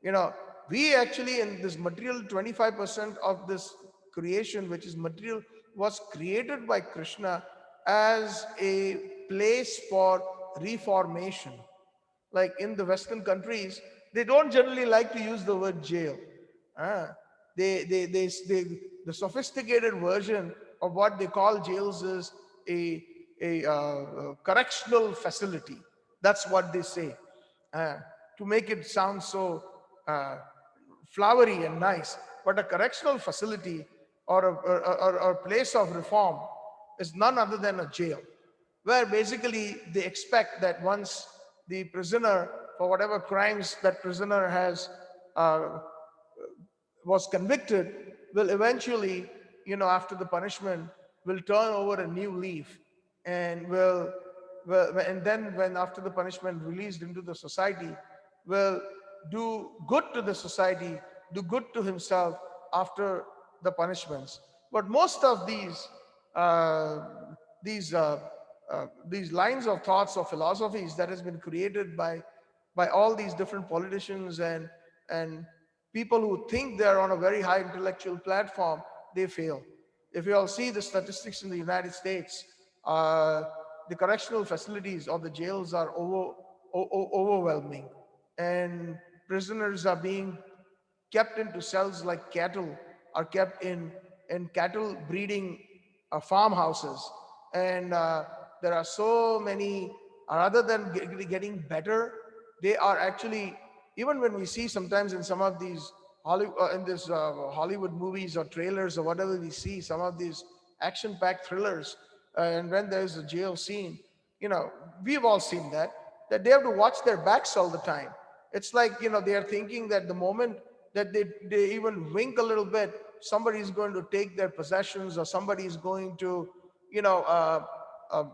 You know, we actually in this material 25% of this creation, which is material, was created by Krishna as a place for reformation. Like in the Western countries, they don't generally like to use the word jail. Ah, the sophisticated version of what they call jails is a correctional facility. That's what they say, uh, to make it sound so uh, flowery and nice. But a correctional facility or a place of reform is none other than a jail, where basically they expect that once the prisoner, for whatever crimes that prisoner has uh, was convicted, will eventually, after the punishment, will turn over a new leaf, and and then when after the punishment released into the society, will do good to the society, do good to himself after the punishments. But most of uh, these uh, these lines of thoughts or philosophies that has been created by all these different politicians and people who think they're on a very high intellectual platform, they fail. If you all see the statistics in the United States, the correctional facilities or the jails are overwhelming, and prisoners are being kept into cells like cattle, are kept in cattle breeding farmhouses. And there are so many, rather than getting better, they are actually, even when we see sometimes in some of these Hollywood movies or trailers or whatever, we see some of these action-packed thrillers, and when there's a jail scene, we've all seen that they have to watch their backs all the time. It's like, they are thinking that the moment that they even wink a little bit, somebody is going to take their possessions, or somebody is going to, you know, uh, uh,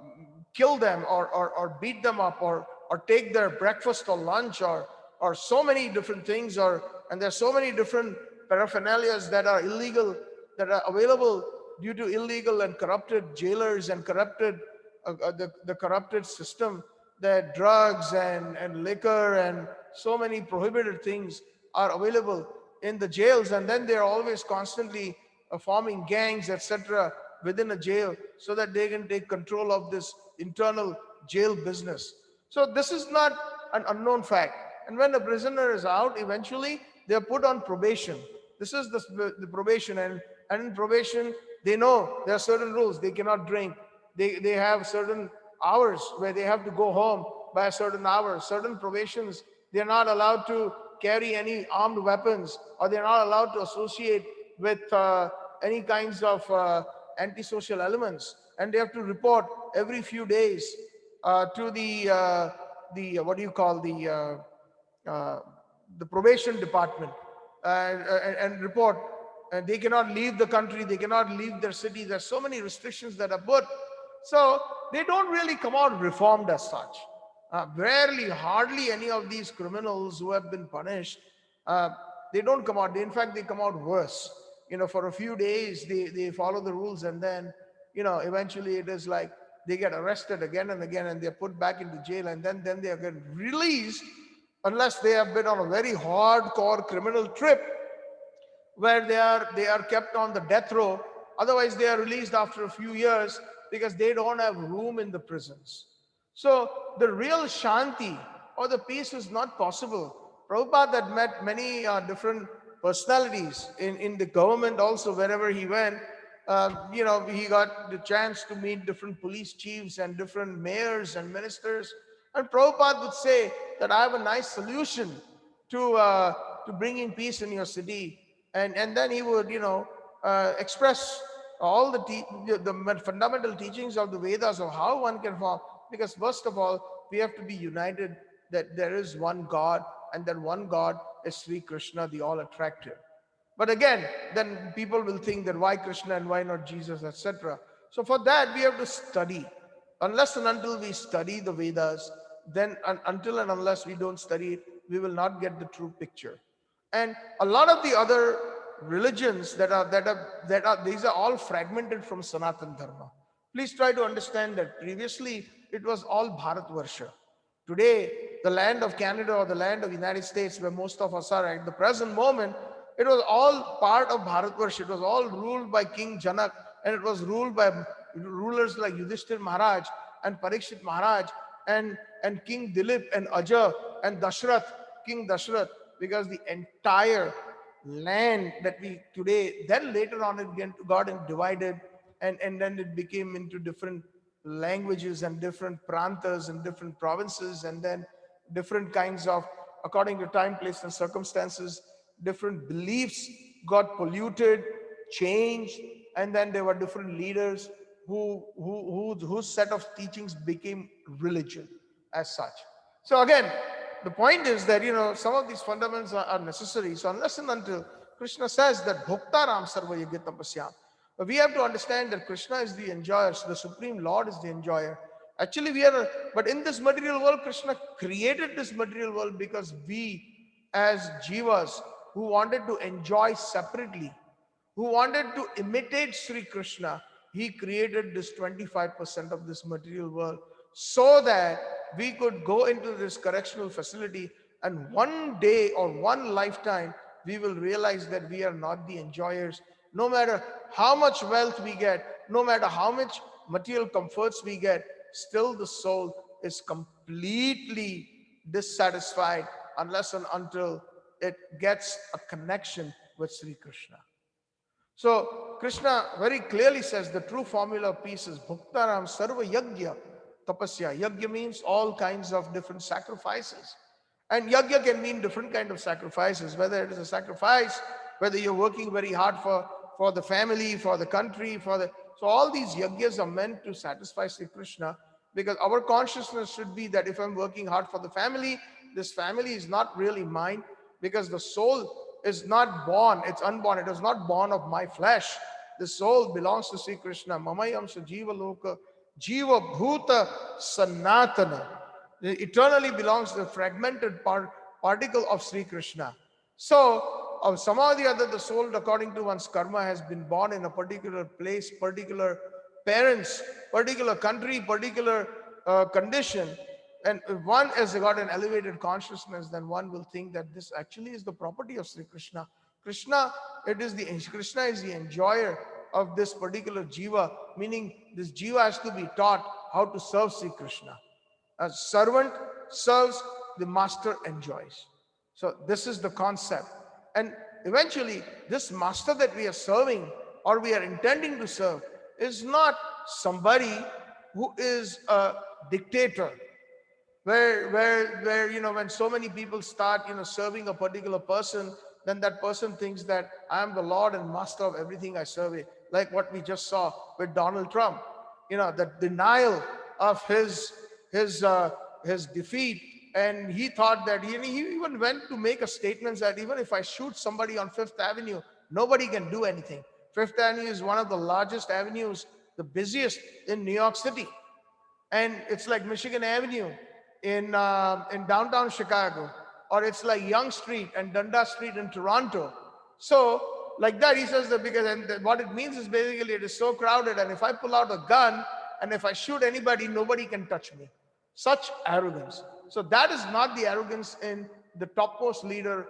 kill them, or beat them up, or take their breakfast or lunch, or so many different things, and there's so many different paraphernalias that are illegal, that are available due to illegal and corrupted jailers and corrupted the corrupted system, that drugs and liquor and so many prohibited things are available in the jails, and then they're always constantly forming gangs, etc., within a jail, so that they can take control of this internal jail business. So this is not an unknown fact. And when a prisoner is out, eventually they're put on probation. This is the probation, and in probation, they know there are certain rules. They cannot drink. They have certain hours where they have to go home by a certain hour. Certain probations, they're not allowed to carry any armed weapons, or they're not allowed to associate with any kinds of antisocial elements, and they have to report every few days to the what do you call the probation department, and report. And they cannot leave the country, they cannot leave their city. There's so many restrictions that are put, so they don't really come out reformed as such. Rarely, hardly any of these criminals who have been punished, uh, they don't come out. In fact, they come out worse. For a few days, they follow the rules, and then, eventually it is like they get arrested again and again, and they're put back into jail, and then they are getting released, unless they have been on a very hardcore criminal trip where they are kept on the death row. Otherwise, they are released after a few years, because they don't have room in the prisons. So the real shanti or the peace is not possible. Prabhupada had met many different personalities in the government also. Wherever he went, he got the chance to meet different police chiefs and different mayors and ministers. And Prabhupada would say that I have a nice solution to bringing peace in your city. And then he would, express all the fundamental teachings of the Vedas of how one can form. Because first of all, we have to be united that there is one God, and that one God is Sri Krishna, the all attractive. But again, then people will think that why Krishna and why not Jesus, etc. So for that, we have to study. Unless and until we study the Vedas, then until and unless we don't study it, we will not get the true picture. And a lot of the other religions that are these are all fragmented from Sanatan Dharma. Please try to understand that previously it was all Bharatvarsha. Today, the land of Canada or the land of the United States, where most of us are at the present moment, it was all part of Bharatvarsha. It was all ruled by King Janak, and it was ruled by rulers like Yudhishthir Maharaj and Parikshit Maharaj and King Dilip and Aja and Dashrath, King Dashrath, because the entire land that we today, then later on it got divided, and then it became into different languages and different prantas and different provinces, and then different kinds of, according to time, place, and circumstances, different beliefs got polluted, changed, and then there were different leaders whose set of teachings became religion as such. So again, the point is that some of these fundamentals are necessary. So unless and until Krishna says that Bhoktaram Sarva Yajna Tapasyam, we have to understand that Krishna is the enjoyer, so the Supreme Lord is the enjoyer. Actually, but in this material world, Krishna created this material world because we, as jivas, who wanted to enjoy separately, who wanted to imitate Sri Krishna, he created this 25% of this material world so that we could go into this correctional facility, and one day or one lifetime, we will realize that we are not the enjoyers. No matter how much wealth we get, no matter how much material comforts we get, still the soul is completely dissatisfied unless and until it gets a connection with Sri Krishna. So Krishna very clearly says the true formula of peace is Bhuktaram Sarva Yajna Tapasya. Yajna means all kinds of different sacrifices. And yajna can mean different kind of sacrifices, whether it is a sacrifice, whether you're working very hard for the family, for the country, so all these yajnas are meant to satisfy Sri Krishna, because our consciousness should be that if I'm working hard for the family, this family is not really mine, because the soul is not born, it's unborn, it is not born of my flesh. The soul belongs to Sri Krishna. Mamayam sa jiva loka, jiva bhuta sanatana. It eternally belongs to the fragmented particle of Sri Krishna. So, somehow or the other, the soul, according to one's karma, has been born in a particular place, particular parents, particular country, particular condition. And if one has got an elevated consciousness, then one will think that this actually is the property of Sri Krishna. Krishna is the enjoyer of this particular jiva, meaning this jiva has to be taught how to serve Sri Krishna. A servant serves, the master enjoys. So this is the concept. And eventually, this master that we are serving or we are intending to serve is not somebody who is a dictator, where when so many people start serving a particular person, then that person thinks that I am the Lord and master of everything I serve it. Like what we just saw with Donald Trump, the denial of his defeat, and he thought that he even went to make a statement that even if I shoot somebody on Fifth Avenue, nobody can do anything. Fifth Avenue is one of the largest avenues, the busiest in New York City, and it's like Michigan Avenue in downtown Chicago, or it's like Yonge Street and Dundas Street in Toronto. So like that, he says that because what it means is basically it is so crowded, and if I pull out a gun and if I shoot anybody, nobody can touch me. Such arrogance. So that is not the arrogance in the topmost leader,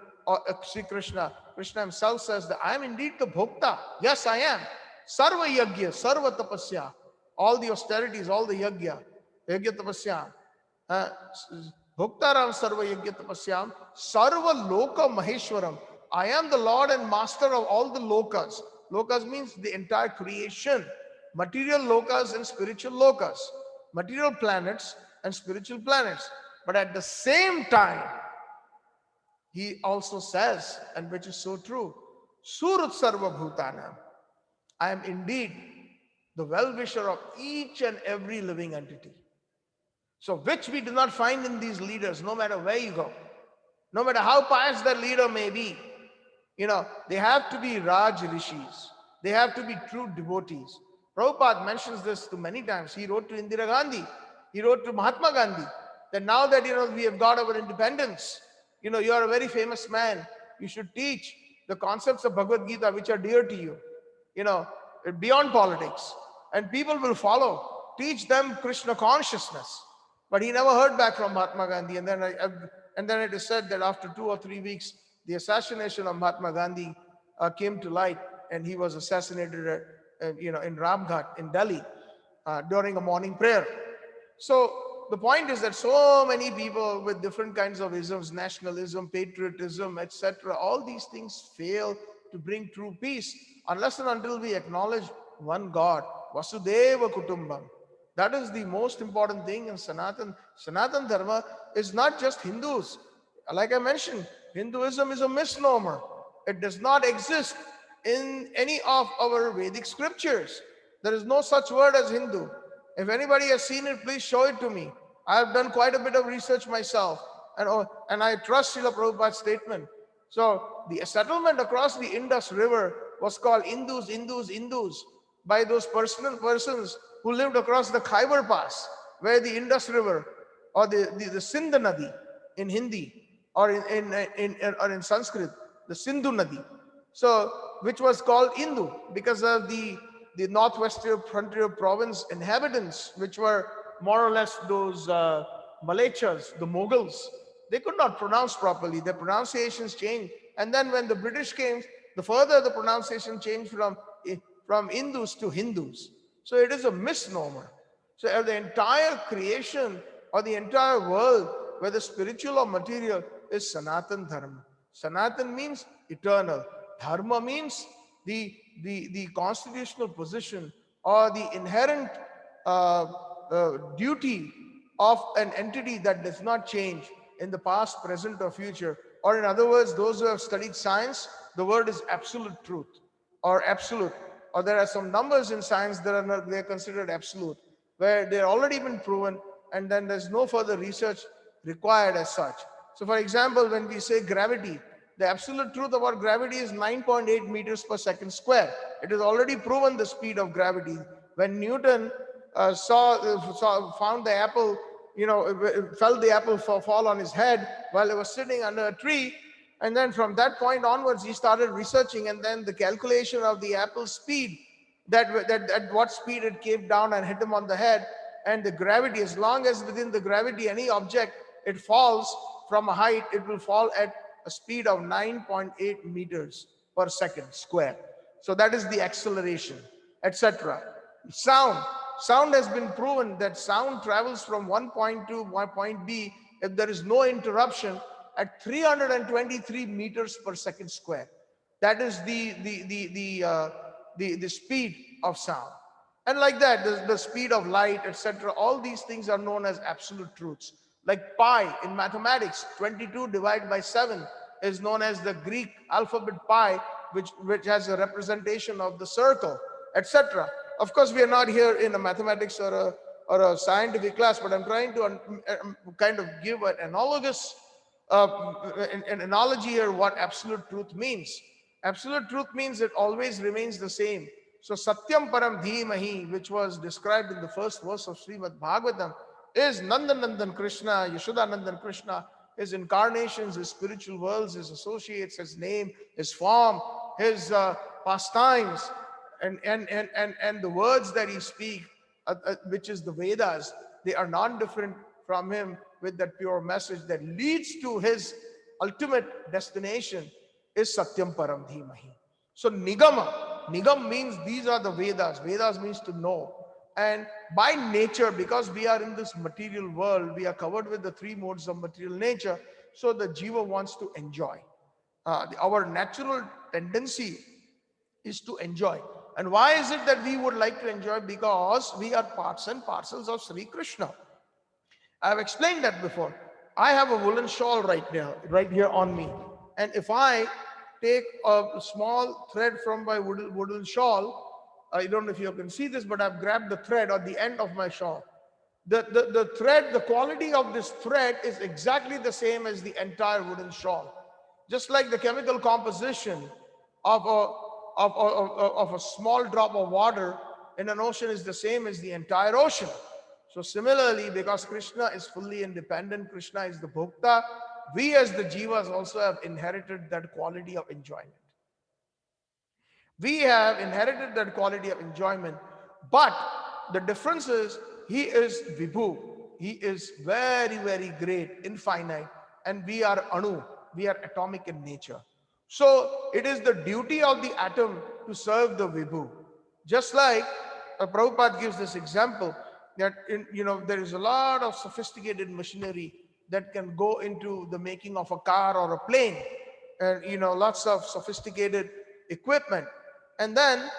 Sri Krishna. Krishna himself says that I am indeed the Bhokta. Yes, I am. Sarva Yajna, Sarva Tapasya. All the austerities, all the Yajna Tapasya. Bhoktaram Sarva Yajna Tapasyam, Sarva Loka Maheshwaram. I am the Lord and Master of all the lokas. Lokas means the entire creation. Material lokas and spiritual lokas. Material planets and spiritual planets. But at the same time, he also says, and which is so true, Surut Sarva Bhutanam, I am indeed the well-wisher of each and every living entity. So which we do not find in these leaders, no matter where you go. No matter how pious that leader may be, they have to be Raj Rishis. They have to be true devotees. Prabhupada mentions this to many times. He wrote to Indira Gandhi. He wrote to Mahatma Gandhi that now that, we have got our independence, you are a very famous man. You should teach the concepts of Bhagavad Gita, which are dear to you, you know, beyond politics. And people will follow. Teach them Krishna consciousness. But he never heard back from Mahatma Gandhi. And then it is said that after 2 or 3 weeks, the assassination of Mahatma Gandhi came to light, and he was assassinated in Ramghat in Delhi during a morning prayer. So the point is that so many people with different kinds of isms, nationalism, patriotism, etc., all these things fail to bring true peace unless and until we acknowledge one God, Vasudeva Kutumbam. That is the most important thing in Sanatan. Sanatan Dharma is not just Hindus. Like I mentioned, Hinduism is a misnomer. It does not exist in any of our Vedic scriptures. There is no such word as Hindu. If anybody has seen it, please show it to me. I have done quite a bit of research myself, and I trust Srila Prabhupada's statement. So the settlement across the Indus River was called Indus, Indus, Indus by those persons who lived across the Khyber Pass, where the Indus River or the Sindh Nadi in Hindi or in Sanskrit, the Sindhu Nadi. So, which was called Indu because of the northwestern frontier province inhabitants, which were more or less those Malechas, the Mughals. They could not pronounce properly. Their pronunciations changed. And then when the British came, the pronunciation changed from Indus to Hindus. So it is a misnomer. So the entire creation or the entire world, whether spiritual or material, is Sanatan Dharma. Sanatan means eternal. Dharma means the constitutional position or the inherent duty of an entity that does not change in the past, present, or future. Or in other words, those who have studied science, the word is absolute truth or absolute. Or there are some numbers in science that they're considered absolute, where they're already been proven, and then there's no further research required as such. So for example, when we say gravity, the absolute truth about gravity is 9.8 meters per second square. It is already proven the speed of gravity. When Newton found the apple, felt the apple fall on his head while he was sitting under a tree, and then from that point onwards, he started researching, and then the calculation of the apple's speed, that at what speed it came down and hit him on the head, and the gravity, as long as within the gravity, any object, it falls from a height, it will fall at a speed of 9.8 meters per second square. So that is the acceleration, etc. Sound has been proven that sound travels from one point to one point B if there is no interruption at 323 meters per second square. That is the speed of sound. And like that, the speed of light, etc. All these things are known as absolute truths. Like pi in mathematics, 22 divided by 7 is known as the Greek alphabet pi, which has a representation of the circle, etc. Of course, we are not here in a mathematics or a scientific class, but I'm trying to kind of give an analogous an analogy here what absolute truth means. Absolute truth means it always remains the same. So Satyam Param Dhimahi, which was described in the first verse of Srimad-Bhagavatam, is Nandanandan Krishna, Yashodanandan Krishna, his incarnations, his spiritual worlds, his associates, his name, his form, his pastimes, and the words that he speaks, which is the Vedas, they are non-different from him with that pure message that leads to his ultimate destination is Satyam Param Dhimahi. So Nigam means these are the Vedas. Vedas means to know. And by nature, because we are in this material world, we are covered with the three modes of material nature. So the Jiva wants to enjoy. Our natural tendency is to enjoy. And why is it that we would like to enjoy? Because we are parts and parcels of Sri Krishna. I've explained that before. I have a woolen shawl right now, right here on me. And if I take a small thread from my woolen shawl, I don't know if you can see this, but I've grabbed the thread on the end of my shawl. The thread, the quality of this thread is exactly the same as the entire wooden shawl. Just like the chemical composition of of a small drop of water in an ocean is the same as the entire ocean. So similarly, because Krishna is fully independent, Krishna is the Bhokta, we as the Jivas also have inherited that quality of enjoyment. We have inherited that quality of enjoyment, but the difference is he is Vibhu. He is very, very great, infinite, and we are Anu. We are atomic in nature. So it is the duty of the atom to serve the Vibhu. Just like Prabhupada gives this example that there is a lot of sophisticated machinery that can go into the making of a car or a plane, and lots of sophisticated equipment. And then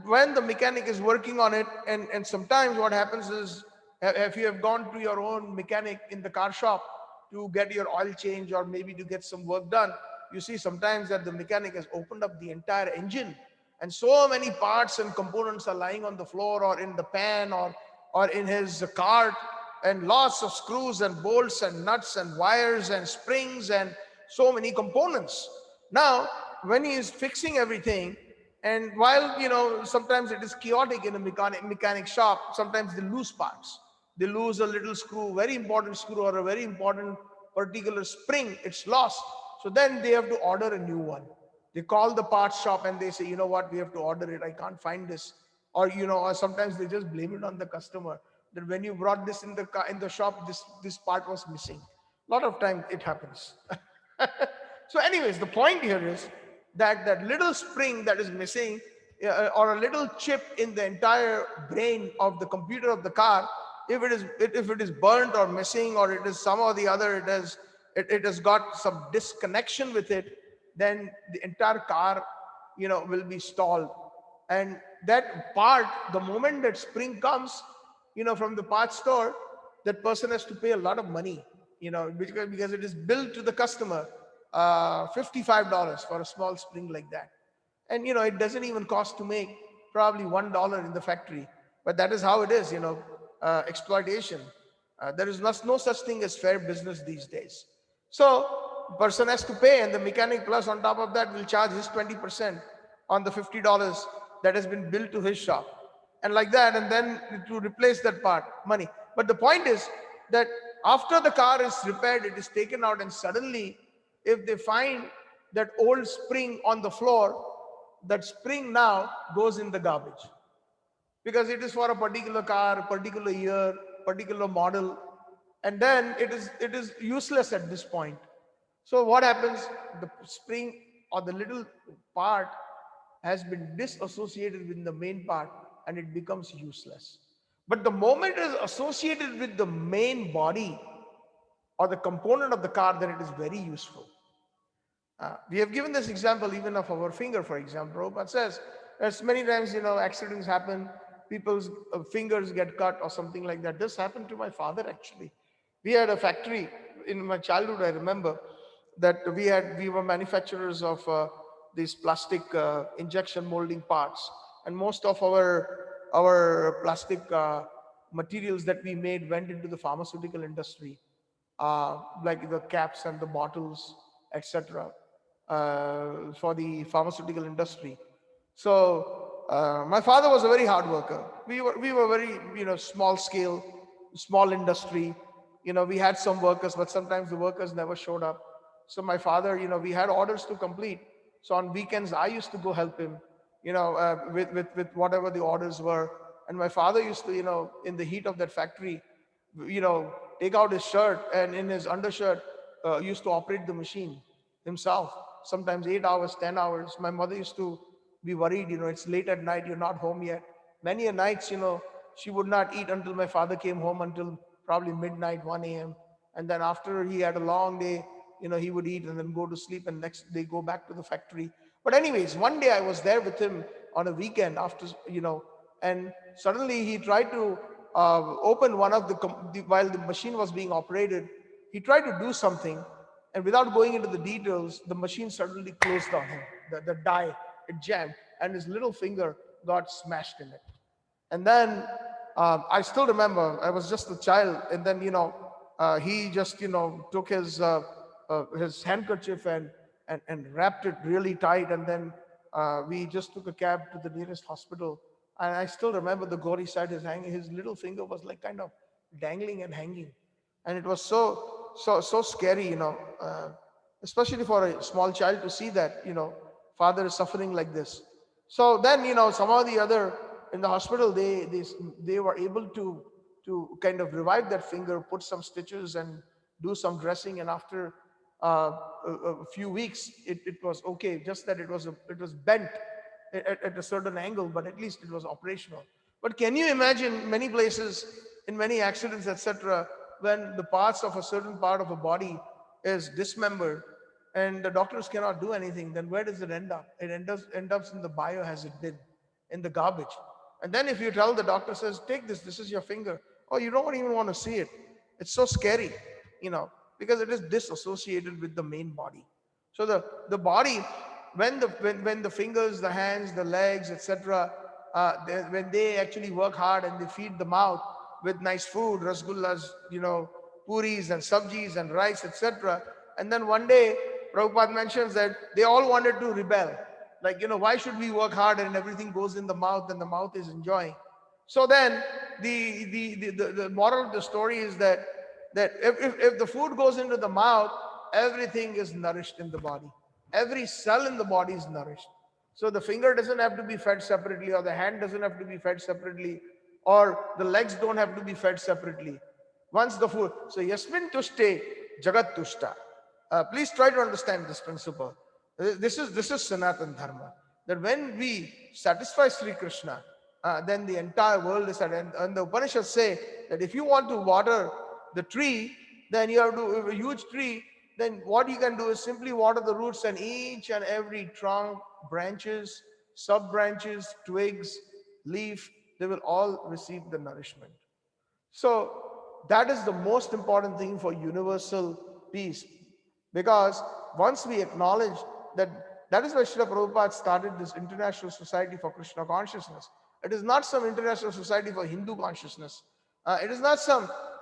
when the mechanic is working on it, and sometimes what happens is, if you have gone to your own mechanic in the car shop to get your oil change or maybe to get some work done, you see sometimes that the mechanic has opened up the entire engine, and so many parts and components are lying on the floor or in the pan or in his cart, and lots of screws and bolts and nuts and wires and springs and so many components. Now when he is fixing everything, and while sometimes it is chaotic in a mechanic shop, sometimes they lose parts. They lose a little screw, very important screw, or a very important particular spring, it's lost. So then they have to order a new one. They call the parts shop and they say, you know what, we have to order it, I can't find this. Or sometimes they just blame it on the customer, that when you brought this in the shop, this part was missing. A lot of time it happens. So anyways, the point here is that that little spring that is missing, or a little chip in the entire brain of the computer of the car, if it is burnt or missing, or it is some or the other, it has got some disconnection with it, then the entire car will be stalled. And that part, the moment that spring comes from the parts store, that person has to pay a lot of money, because it is billed to the customer, $55 for a small spring like that. And it doesn't even cost to make, probably $1 in the factory. But that is how it is, exploitation. There is no such thing as fair business these days. So person has to pay, and the mechanic plus on top of that will charge his 20% on the $50 that has been billed to his shop, and like that, and then to replace that part, money. But the point is that after the car is repaired, it is taken out, and suddenly if they find that old spring on the floor, that spring now goes in the garbage, because it is for a particular car, particular year, particular model, and then it is useless at this point. So what happens? The spring or the little part has been disassociated with the main part, and it becomes useless. But the moment it is associated with the main body or the component of the car, then it is very useful. We have given this example even of our finger, for example. Prabhupada says, as many times, accidents happen, people's fingers get cut or something like that. This happened to my father, actually. We had a factory in my childhood, I remember, that we were manufacturers of these plastic injection molding parts. And most of our plastic materials that we made went into the pharmaceutical industry, like the caps and the bottles, etc., for the pharmaceutical industry. So my father was a very hard worker. We were very small scale, small industry. We had some workers, but sometimes the workers never showed up. So my father, we had orders to complete. So on weekends, I used to go help him, with whatever the orders were. And my father used to, in the heat of that factory, take out his shirt, and in his undershirt, used to operate the machine himself, sometimes 8 hours, 10 hours. My mother used to be worried, it's late at night, you're not home yet. Many a nights, she would not eat until my father came home, until probably midnight, 1 a.m. And then after he had a long day, he would eat and then go to sleep, and next day go back to the factory. But anyways, one day I was there with him on a weekend after, and suddenly he tried to open one of while the machine was being operated. He tried to do something, and without going into the details, the machine suddenly closed on him. The die, it jammed, and his little finger got smashed in it. And then I still remember I was just a child, and then he just took his handkerchief and wrapped it really tight, and then we just took a cab to the nearest hospital. And I still remember the gory side is hanging. His little finger was like kind of dangling and hanging, and it was so scary, especially for a small child to see that father is suffering like this. So then somehow the other in the hospital they were able to kind of revive that finger, put some stitches and do some dressing, and after a few weeks it was okay. Just that it was bent at a certain angle, but at least it was operational. But can you imagine many places, in many accidents, etc., when the parts of a certain part of a body is dismembered and the doctors cannot do anything, then where does it end up? It ends up in the biohazard bin, in the garbage. And then if you tell the doctor, says, take this is your finger. Oh, you don't even want to see it. It's so scary, because it is disassociated with the main body. So the body, when the fingers, the hands, the legs, etc., when they actually work hard and they feed the mouth with nice food, rasgullas, puris and sabjis and rice, etc. And then one day, Prabhupada mentions that they all wanted to rebel. Like, why should we work hard and everything goes in the mouth and the mouth is enjoying? So then the moral of the story is that if the food goes into the mouth, everything is nourished in the body. Every cell in the body is nourished. So the finger doesn't have to be fed separately, or the hand doesn't have to be fed separately, or the legs don't have to be fed separately. Once the food, so yasmin tushte jagat tushta. Please try to understand this principle. This is Sanatan Dharma. That when we satisfy Sri Krishna, then the entire world is at end. And the Upanishads say that if you want to water the tree, then you have to, a huge tree, then what you can do is simply water the roots, and each and every trunk, branches, sub branches, twigs, leaf, they will all receive the nourishment. So that is the most important thing for universal peace, because once we acknowledge that is why Srila Prabhupada started this International Society for Krishna Consciousness. It is not some International Society for Hindu consciousness. It is not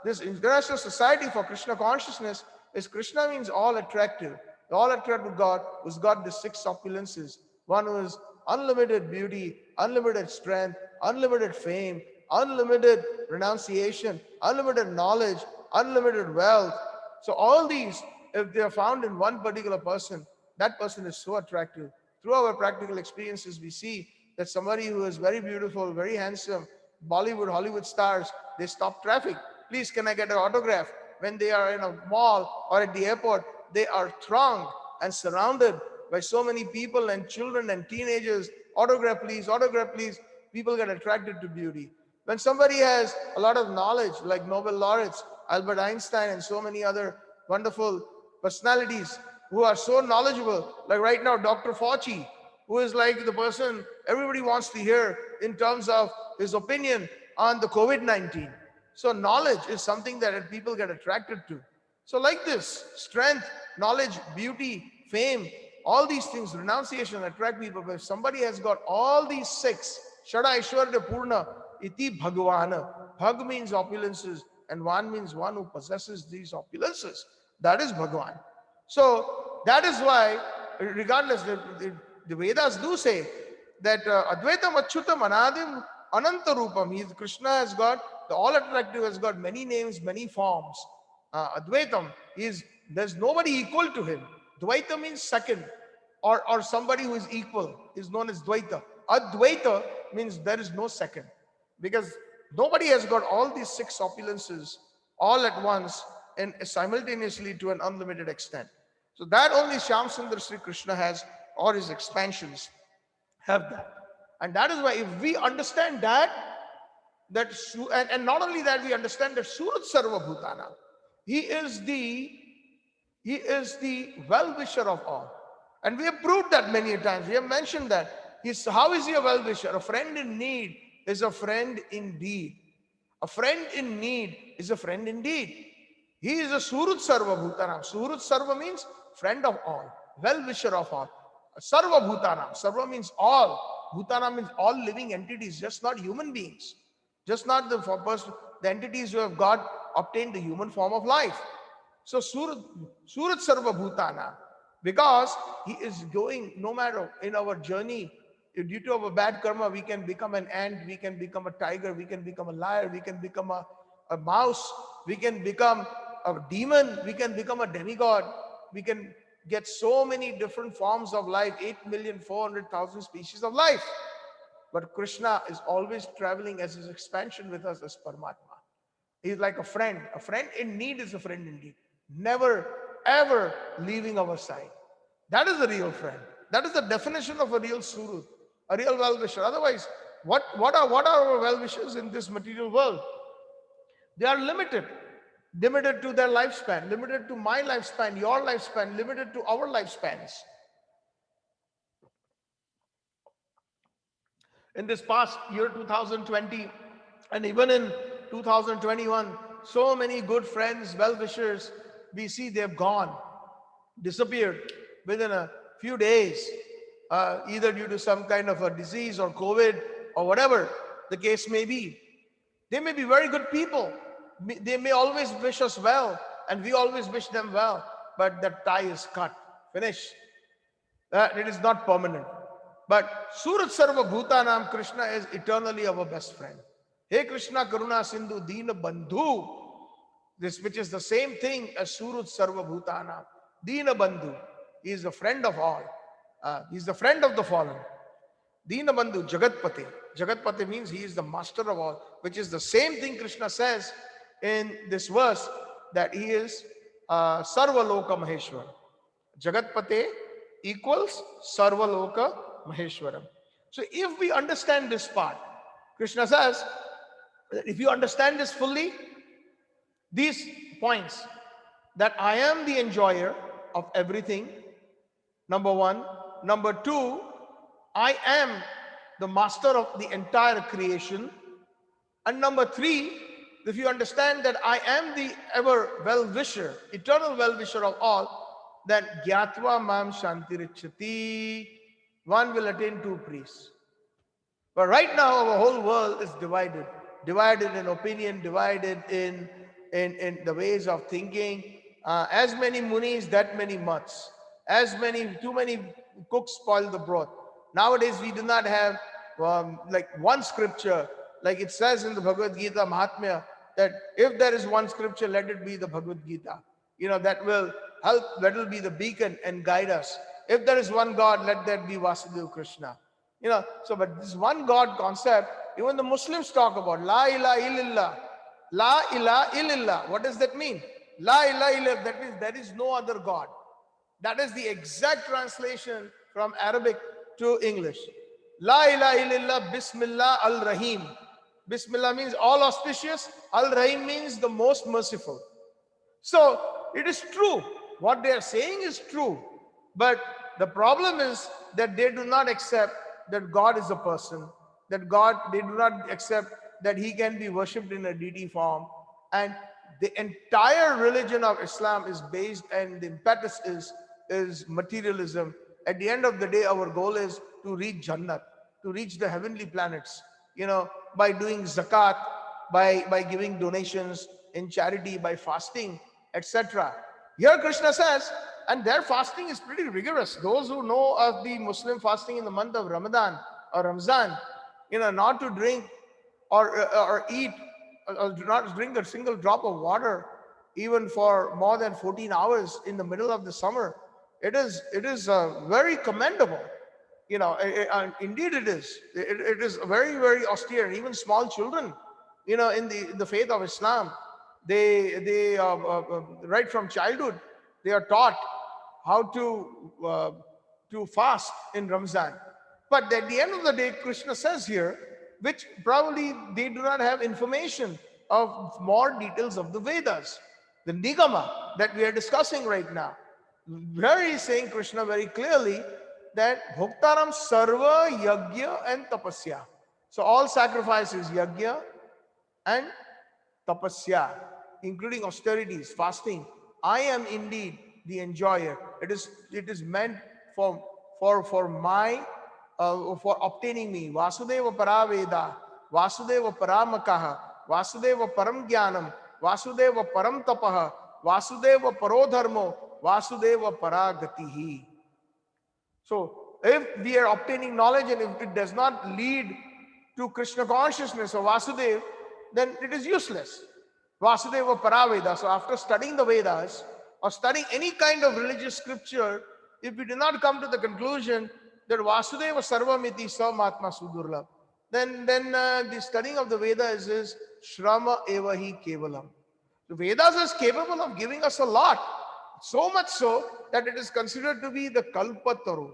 this International Society for Krishna Consciousness is Krishna means all attractive. The all attractive God who's got the six opulences. One who is unlimited beauty, unlimited strength, unlimited fame, unlimited renunciation, unlimited knowledge, unlimited wealth. So all these, if they are found in one particular person, that person is so attractive. Through our practical experiences, we see that somebody who is very beautiful, very handsome, Bollywood, Hollywood stars, they stop traffic. Please, can I get an autograph? When they are in a mall or at the airport, they are thronged and surrounded by so many people and children and teenagers. Autograph, please, autograph, please. People get attracted to beauty. When somebody has a lot of knowledge, like Nobel laureates, Albert Einstein, and so many other wonderful personalities who are so knowledgeable, like right now, Dr. Fauci, who is like the person everybody wants to hear in terms of his opinion on the COVID-19. So knowledge is something that people get attracted to. So like this, strength, knowledge, beauty, fame, all these things, renunciation attract people. But if somebody has got all these six, Shada Aishwarya Purna, Iti Bhagavana. Bhag means opulences, and one means one who possesses these opulences. That is Bhagavan. So that is why, regardless, the Vedas do say that Advaitam Achyutam Anadim Ananta Rupam. Krishna has got, the all attractive has got many names, many forms. Advaitam there's nobody equal to him. Dvaita means second, or somebody who is equal is known as Dvaita. Advaita means there is no second, because nobody has got all these six opulences all at once and simultaneously to an unlimited extent. So that only Shyamsundar Sri Krishna has, or his expansions have that. And that is why if we understand that, and not only that, we understand that Surat Sarva Bhutana, he is the well-wisher of all. And we have proved that many times. We have mentioned that. How is he a well-wisher? A friend in need is a friend indeed. A friend in need is a friend indeed. He is a Surut Sarva Bhutanam. Surut Sarva means friend of all, well-wisher of all. Sarva Bhutanam. Sarva means all. Bhutanam means all living entities, just not human beings. Just not the entities who have got obtained the human form of life. So Surat Sarva Bhutana, because he is going, no matter in our journey, due to our bad karma, we can become an ant, we can become a tiger, we can become a liar, we can become a mouse, we can become a demon, we can become a demigod, we can get so many different forms of life, 8,400,000 species of life. But Krishna is always traveling as his expansion with us as Paramatma. He's like a friend. A friend in need is a friend indeed. Never, ever leaving our side. That is the real friend. That is the definition of a real Surut, a real well-wisher. Otherwise, what are our well-wishers in this material world? They are limited. Limited to their lifespan, limited to my lifespan, your lifespan, limited to our lifespans. In this past year 2020 and even in 2021, so many good friends, well-wishers, we see they've gone, disappeared within a few days, either due to some kind of a disease or COVID or whatever the case may be. They may be very good people. They may always wish us well, and we always wish them well, but that tie is cut, finished. It is not permanent. But Surat Sarva Bhutanam, Krishna is eternally our best friend. Hey Krishna Karuna Sindhu Dina Bandhu. This, which is the same thing as Surat Sarva Bhutanam. Dina Bandhu. He is the friend of all. He is the friend of the fallen. Dina Bandhu, Jagatpate. Jagatpate means he is the master of all, which is the same thing Krishna says in this verse, that he is Sarva Loka Maheshwar. Jagatpate equals Sarva Loka Maheshwaram. So if we understand this part, Krishna says, if you understand this fully, these points, that I am the enjoyer of everything, number one. Number two, I am the master of the entire creation. And number three, if you understand that I am the ever well-wisher, eternal well-wisher of all, then Gyatva Mam Shantirichati, one will attain two peace. But right now our whole world is divided in opinion, divided in the ways of thinking. As many munis, that many mats. Too many cooks spoil the broth. Nowadays we do not have like one scripture, like it says in the Bhagavad Gita Mahatmya, that if there is one scripture, let it be the Bhagavad Gita. That will help, that will be the beacon and guide us. If there is one God, let that be Vasudeva Krishna. But this one God concept, even the Muslims talk about La ilaha illallah. La ilaha illallah. What does that mean? La ilaha illallah. That means there is no other God. That is the exact translation from Arabic to English. La ilaha illallah, Bismillah al-Rahim. Bismillah means all auspicious. Al-Rahim means the most merciful. So it is true. What they are saying is true. But the problem is that they do not accept that God is a person. They do not accept that he can be worshipped in a deity form. And the entire religion of Islam is based, and the impetus is materialism. At the end of the day, our goal is to reach Jannat, to reach the heavenly planets, by doing zakat, by giving donations in charity, by fasting, etc. Here Krishna says, and their fasting is pretty rigorous. Those who know of the Muslim fasting in the month of Ramadan or Ramzan, not to drink or eat, or do not drink a single drop of water, even for more than 14 hours in the middle of the summer. It is very commendable. Indeed it is. It is very, very austere. Even small children, in the faith of Islam, they right from childhood, they are taught how to fast in Ramzan. But at the end of the day, Krishna says here, which probably they do not have information of more details of the Vedas, the Nigama that we are discussing right now. Very saying Krishna very clearly that Bhoktaram Sarva Yajna and Tapasya. So all sacrifice is Yajna and tapasya, including austerities, fasting. I am indeed the enjoyer. It is meant for my for obtaining me. Vasudeva Paraveda, Vasudeva Paramakaha, Vasudeva Param Jnanam, Vasudeva Param Tapaha, Vasudeva Parodharmo, Vasudeva Paragatihi. So, if we are obtaining knowledge and if it does not lead to Krishna consciousness or Vasudeva, then it is useless. Vasudeva Paraveda. So, after studying the Vedas or studying any kind of religious scripture, if we do not come to the conclusion that Vasudeva Sarvamiti Samatma Sudurlabh, then the studying of the Vedas is Shrama Evahi Kevalam. The Vedas is capable of giving us a lot, so much so that it is considered to be the Kalpataru.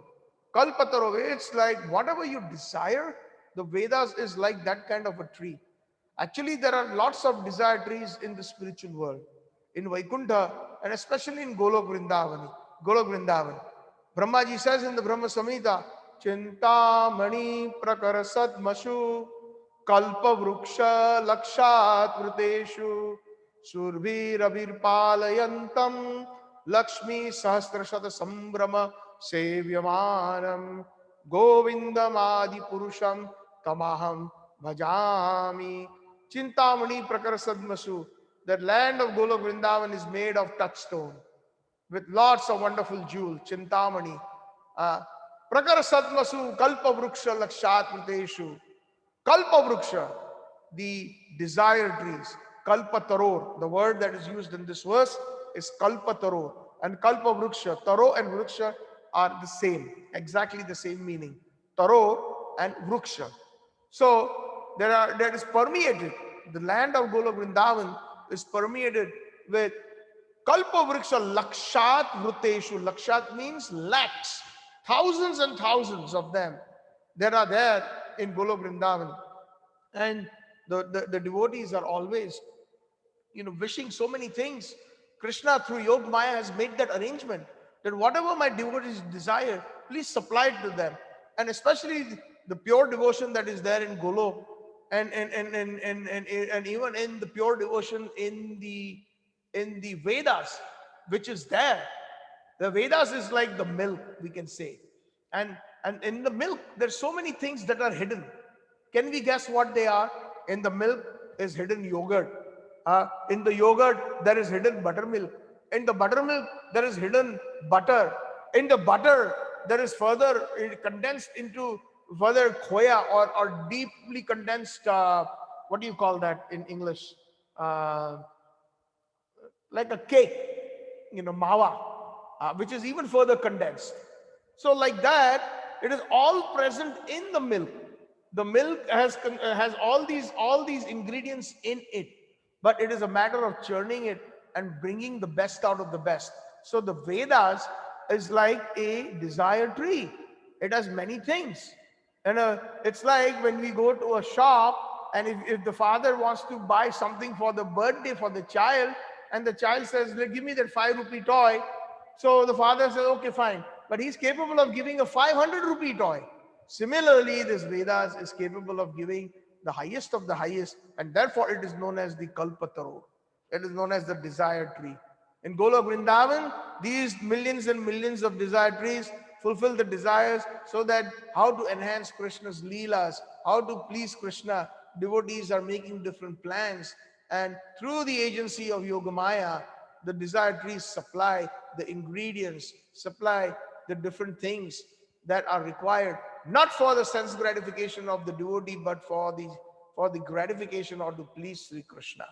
Kalpataru, it's like whatever you desire, the Vedas is like that kind of a tree. Actually, there are lots of desire trees in the spiritual world. In Vaikuntha, and especially in Golok Vrindavan. Brahmaji says in the Brahma Samhita, Chintamani prakarasat mashu kalpa vruksha lakshat vruteshu surbhirabhir palayantam lakshmi sahasrashata sambrama sevyamanam govindam adi purusham tamaham bhajami. Chintamani prakarasat mashu. The land of Golok Vrindavan is made of touchstone with lots of wonderful jewels, Chintamani. Prakara Sadmasu, Kalpa Vruksha Lakshat Prateshu. Kalpa Vruksha, the desire trees. Kalpa Taror, the word that is used in this verse is Kalpa Taror. And Kalpa Vruksha, Taro and Vruksha are the same, exactly the same meaning. Taro and Vruksha. So that is permeated. The land of Golok Vrindavan is permeated with Kalpa Vriksha Lakshat Vruteshu. Lakshat means lakhs, thousands and thousands of them that are there in Golok Vrindavan. And the devotees are always, wishing so many things. Krishna through Yoga Maya has made that arrangement that whatever my devotees desire, please supply it to them. And especially the pure devotion that is there in Golok, and even in the pure devotion in the Vedas, which is there. The Vedas is like the milk, we can say. And in the milk, there's so many things that are hidden. Can we guess what they are? In the milk is hidden yogurt. In the yogurt, there is hidden buttermilk. In the buttermilk, there is hidden butter. In the butter, there is further condensed into further khoya or deeply condensed, what do you call that in English? Like a cake, mawa, which is even further condensed. So like that, it is all present in the milk. The milk has all these ingredients in it, but it is a matter of churning it and bringing the best out of the best. So the Vedas is like a desire tree. It has many things. And it's like when we go to a shop, and if the father wants to buy something for the birthday for the child, and the child says, give me that 5 rupee toy. So the father says, okay, fine. But he's capable of giving a 500 rupee toy. Similarly, this Vedas is capable of giving the highest of the highest, and therefore it is known as the Kalpataro. It is known as the desire tree. In Golok Vrindavan, these millions and millions of desire trees fulfill the desires, so that how to enhance Krishna's leelas, how to please Krishna, devotees are making different plans, and through the agency of Yogamaya, the desire trees supply the ingredients, supply the different things that are required, not for the sense gratification of the devotee, but for the gratification or to please Sri Krishna.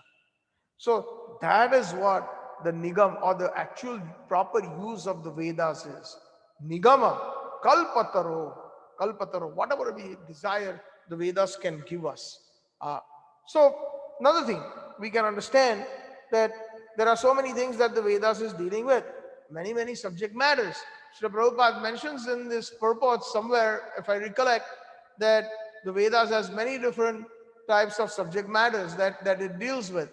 So that is what the Nigam, or the actual proper use of the Vedas is. Nigama, Kalpataro, whatever we desire, the Vedas can give us. So another thing, we can understand that there are so many things that the Vedas is dealing with, many subject matters. Srila Prabhupada mentions in this purport somewhere, if I recollect, that the Vedas has many different types of subject matters that it deals with.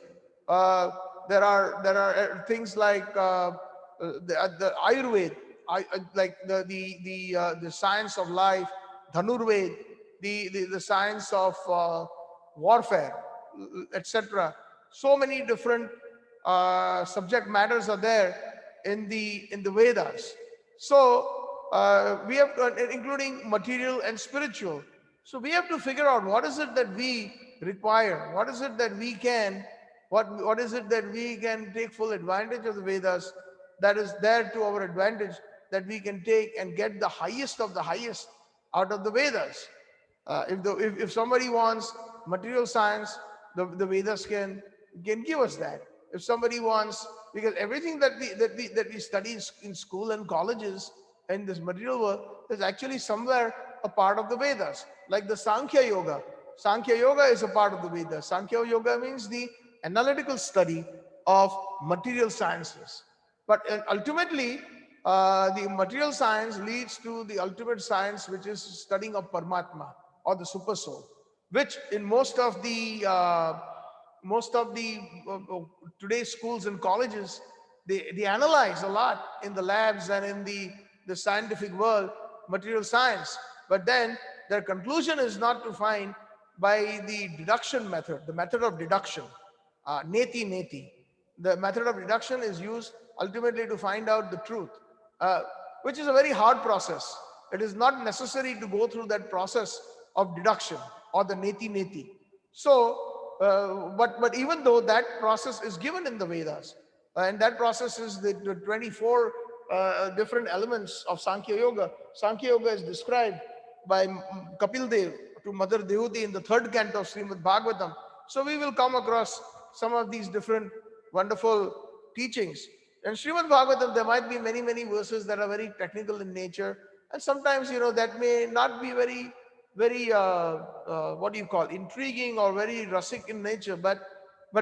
There are things like the Ayurveda, like the science of life, Dhanurved, the science of warfare, etc. So many different subject matters are there in the Vedas. So we have, including material and spiritual. So we have to figure out what is it that we require, what is it that we can, what is it that we can take full advantage of the Vedas, that is there to our advantage, that we can take and get the highest of the highest out of the Vedas. If somebody wants material science, the Vedas can give us that. If somebody wants, because everything that we study in school and colleges in this material world is actually somewhere a part of the Vedas, like the Sankhya Yoga. Sankhya Yoga is a part of the Vedas. Sankhya Yoga means the analytical study of material sciences. But ultimately, the material science leads to the ultimate science, which is studying of Paramatma or the super soul, which in most of the today's schools and colleges, they analyze a lot in the labs and in the scientific world, material science. But then their conclusion is not to find by the deduction method, the method of deduction, neti neti. The method of deduction is used ultimately to find out the truth, uh, which is a very hard process. It is not necessary to go through that process of deduction or the neti neti. So, but even though that process is given in the Vedas, and that process is the 24 different elements of Sankhya Yoga. Sankhya Yoga is described by Kapil Dev to Mother Dehuti in the third canto of Srimad-Bhagavatam. So we will come across some of these different wonderful teachings. In Srimad-Bhagavatam, there might be many, many verses that are very technical in nature. And sometimes, that may not be very, what do you call, intriguing or very rustic in nature. But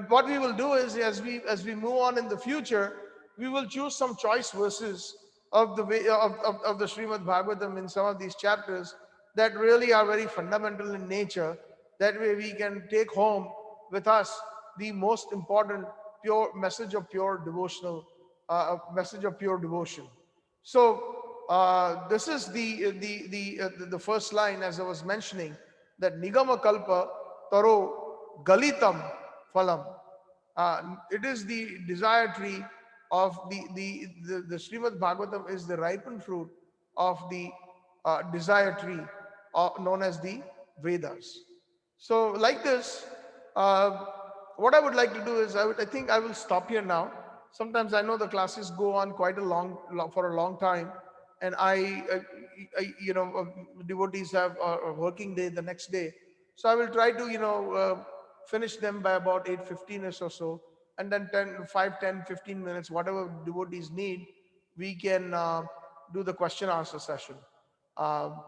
what we will do is, as we move on in the future, we will choose some choice verses of the way of the Srimad Bhagavatam in some of these chapters that really are very fundamental in nature. That way we can take home with us the most important pure message of pure devotional message of pure devotion. So this is the first line, as I was mentioning, that Nigama Kalpa Taro Galitam Phalam. It is the desire tree of the Srimad Bhagavatam is the ripened fruit of the desire tree known as the Vedas. So like this, uh, what I would like to do is I think I will stop here now. Sometimes I know the classes go on quite for a long time, and devotees have a working day the next day. So I will try to finish them by about 8:15ish or so, and then 10, 5, 10, 15 minutes, whatever devotees need, we can do the question answer session. Um,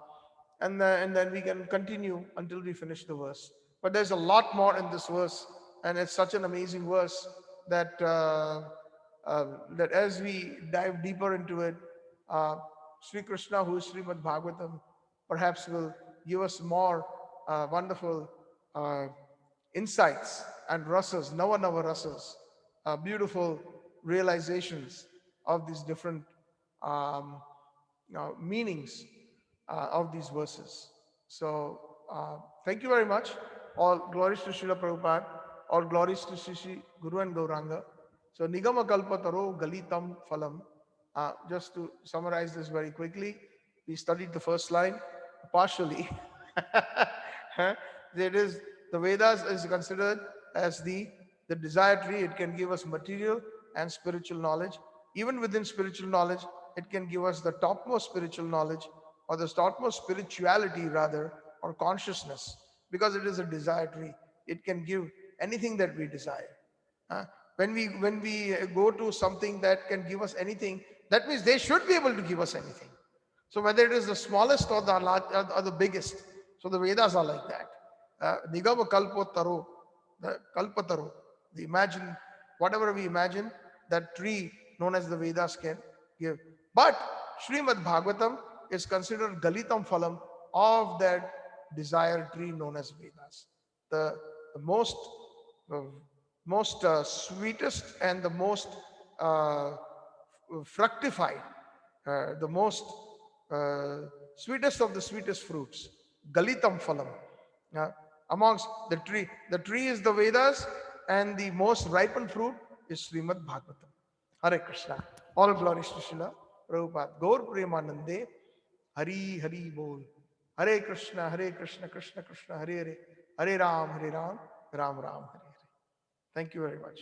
and then we can continue until we finish the verse. But there's a lot more in this verse, and it's such an amazing verse that that as we dive deeper into it, uh, Sri Krishna, who is Srimad Bhagavatam, perhaps will give us more wonderful uh, insights and rasas, nava rasas, beautiful realizations of these different um, meanings of these verses. So thank you very much. All glories to Srila Prabhupada. All glories to Sri Guru and Gauranga. So Nigama Kalpataro Galitam Phalam. Just to summarize this very quickly, we studied the first line partially. Huh? It is the Vedas is considered as the desire tree. It can give us material and spiritual knowledge. Even within spiritual knowledge, it can give us the topmost spiritual knowledge, or the topmost spirituality rather, or consciousness, because it is a desire tree. It can give anything that we desire. Uh, when we go to something that can give us anything, that means they should be able to give us anything. So whether it is the smallest or the biggest, so the Vedas are like that. Nigama kalpo taro, the kalpataro, the imagine, whatever we imagine, that tree known as the Vedas can give. But Srimad Bhagavatam is considered Galitam Phalam of that desire tree known as Vedas. The uh, most sweetest and the most uh, fructified, the most uh, sweetest of the sweetest fruits, Galitam Phalam. Uh, Amongst the tree is the Vedas, and the most ripened fruit is Srimad-Bhagavatam. Hare Krishna. All glories to Srila Prabhupada. Gaur Premanande. Hari Hari Bol. Hare Krishna, Krishna Krishna, Hare Hare. Hare Ram, Ram Ram, Hare Hare. Thank you very much.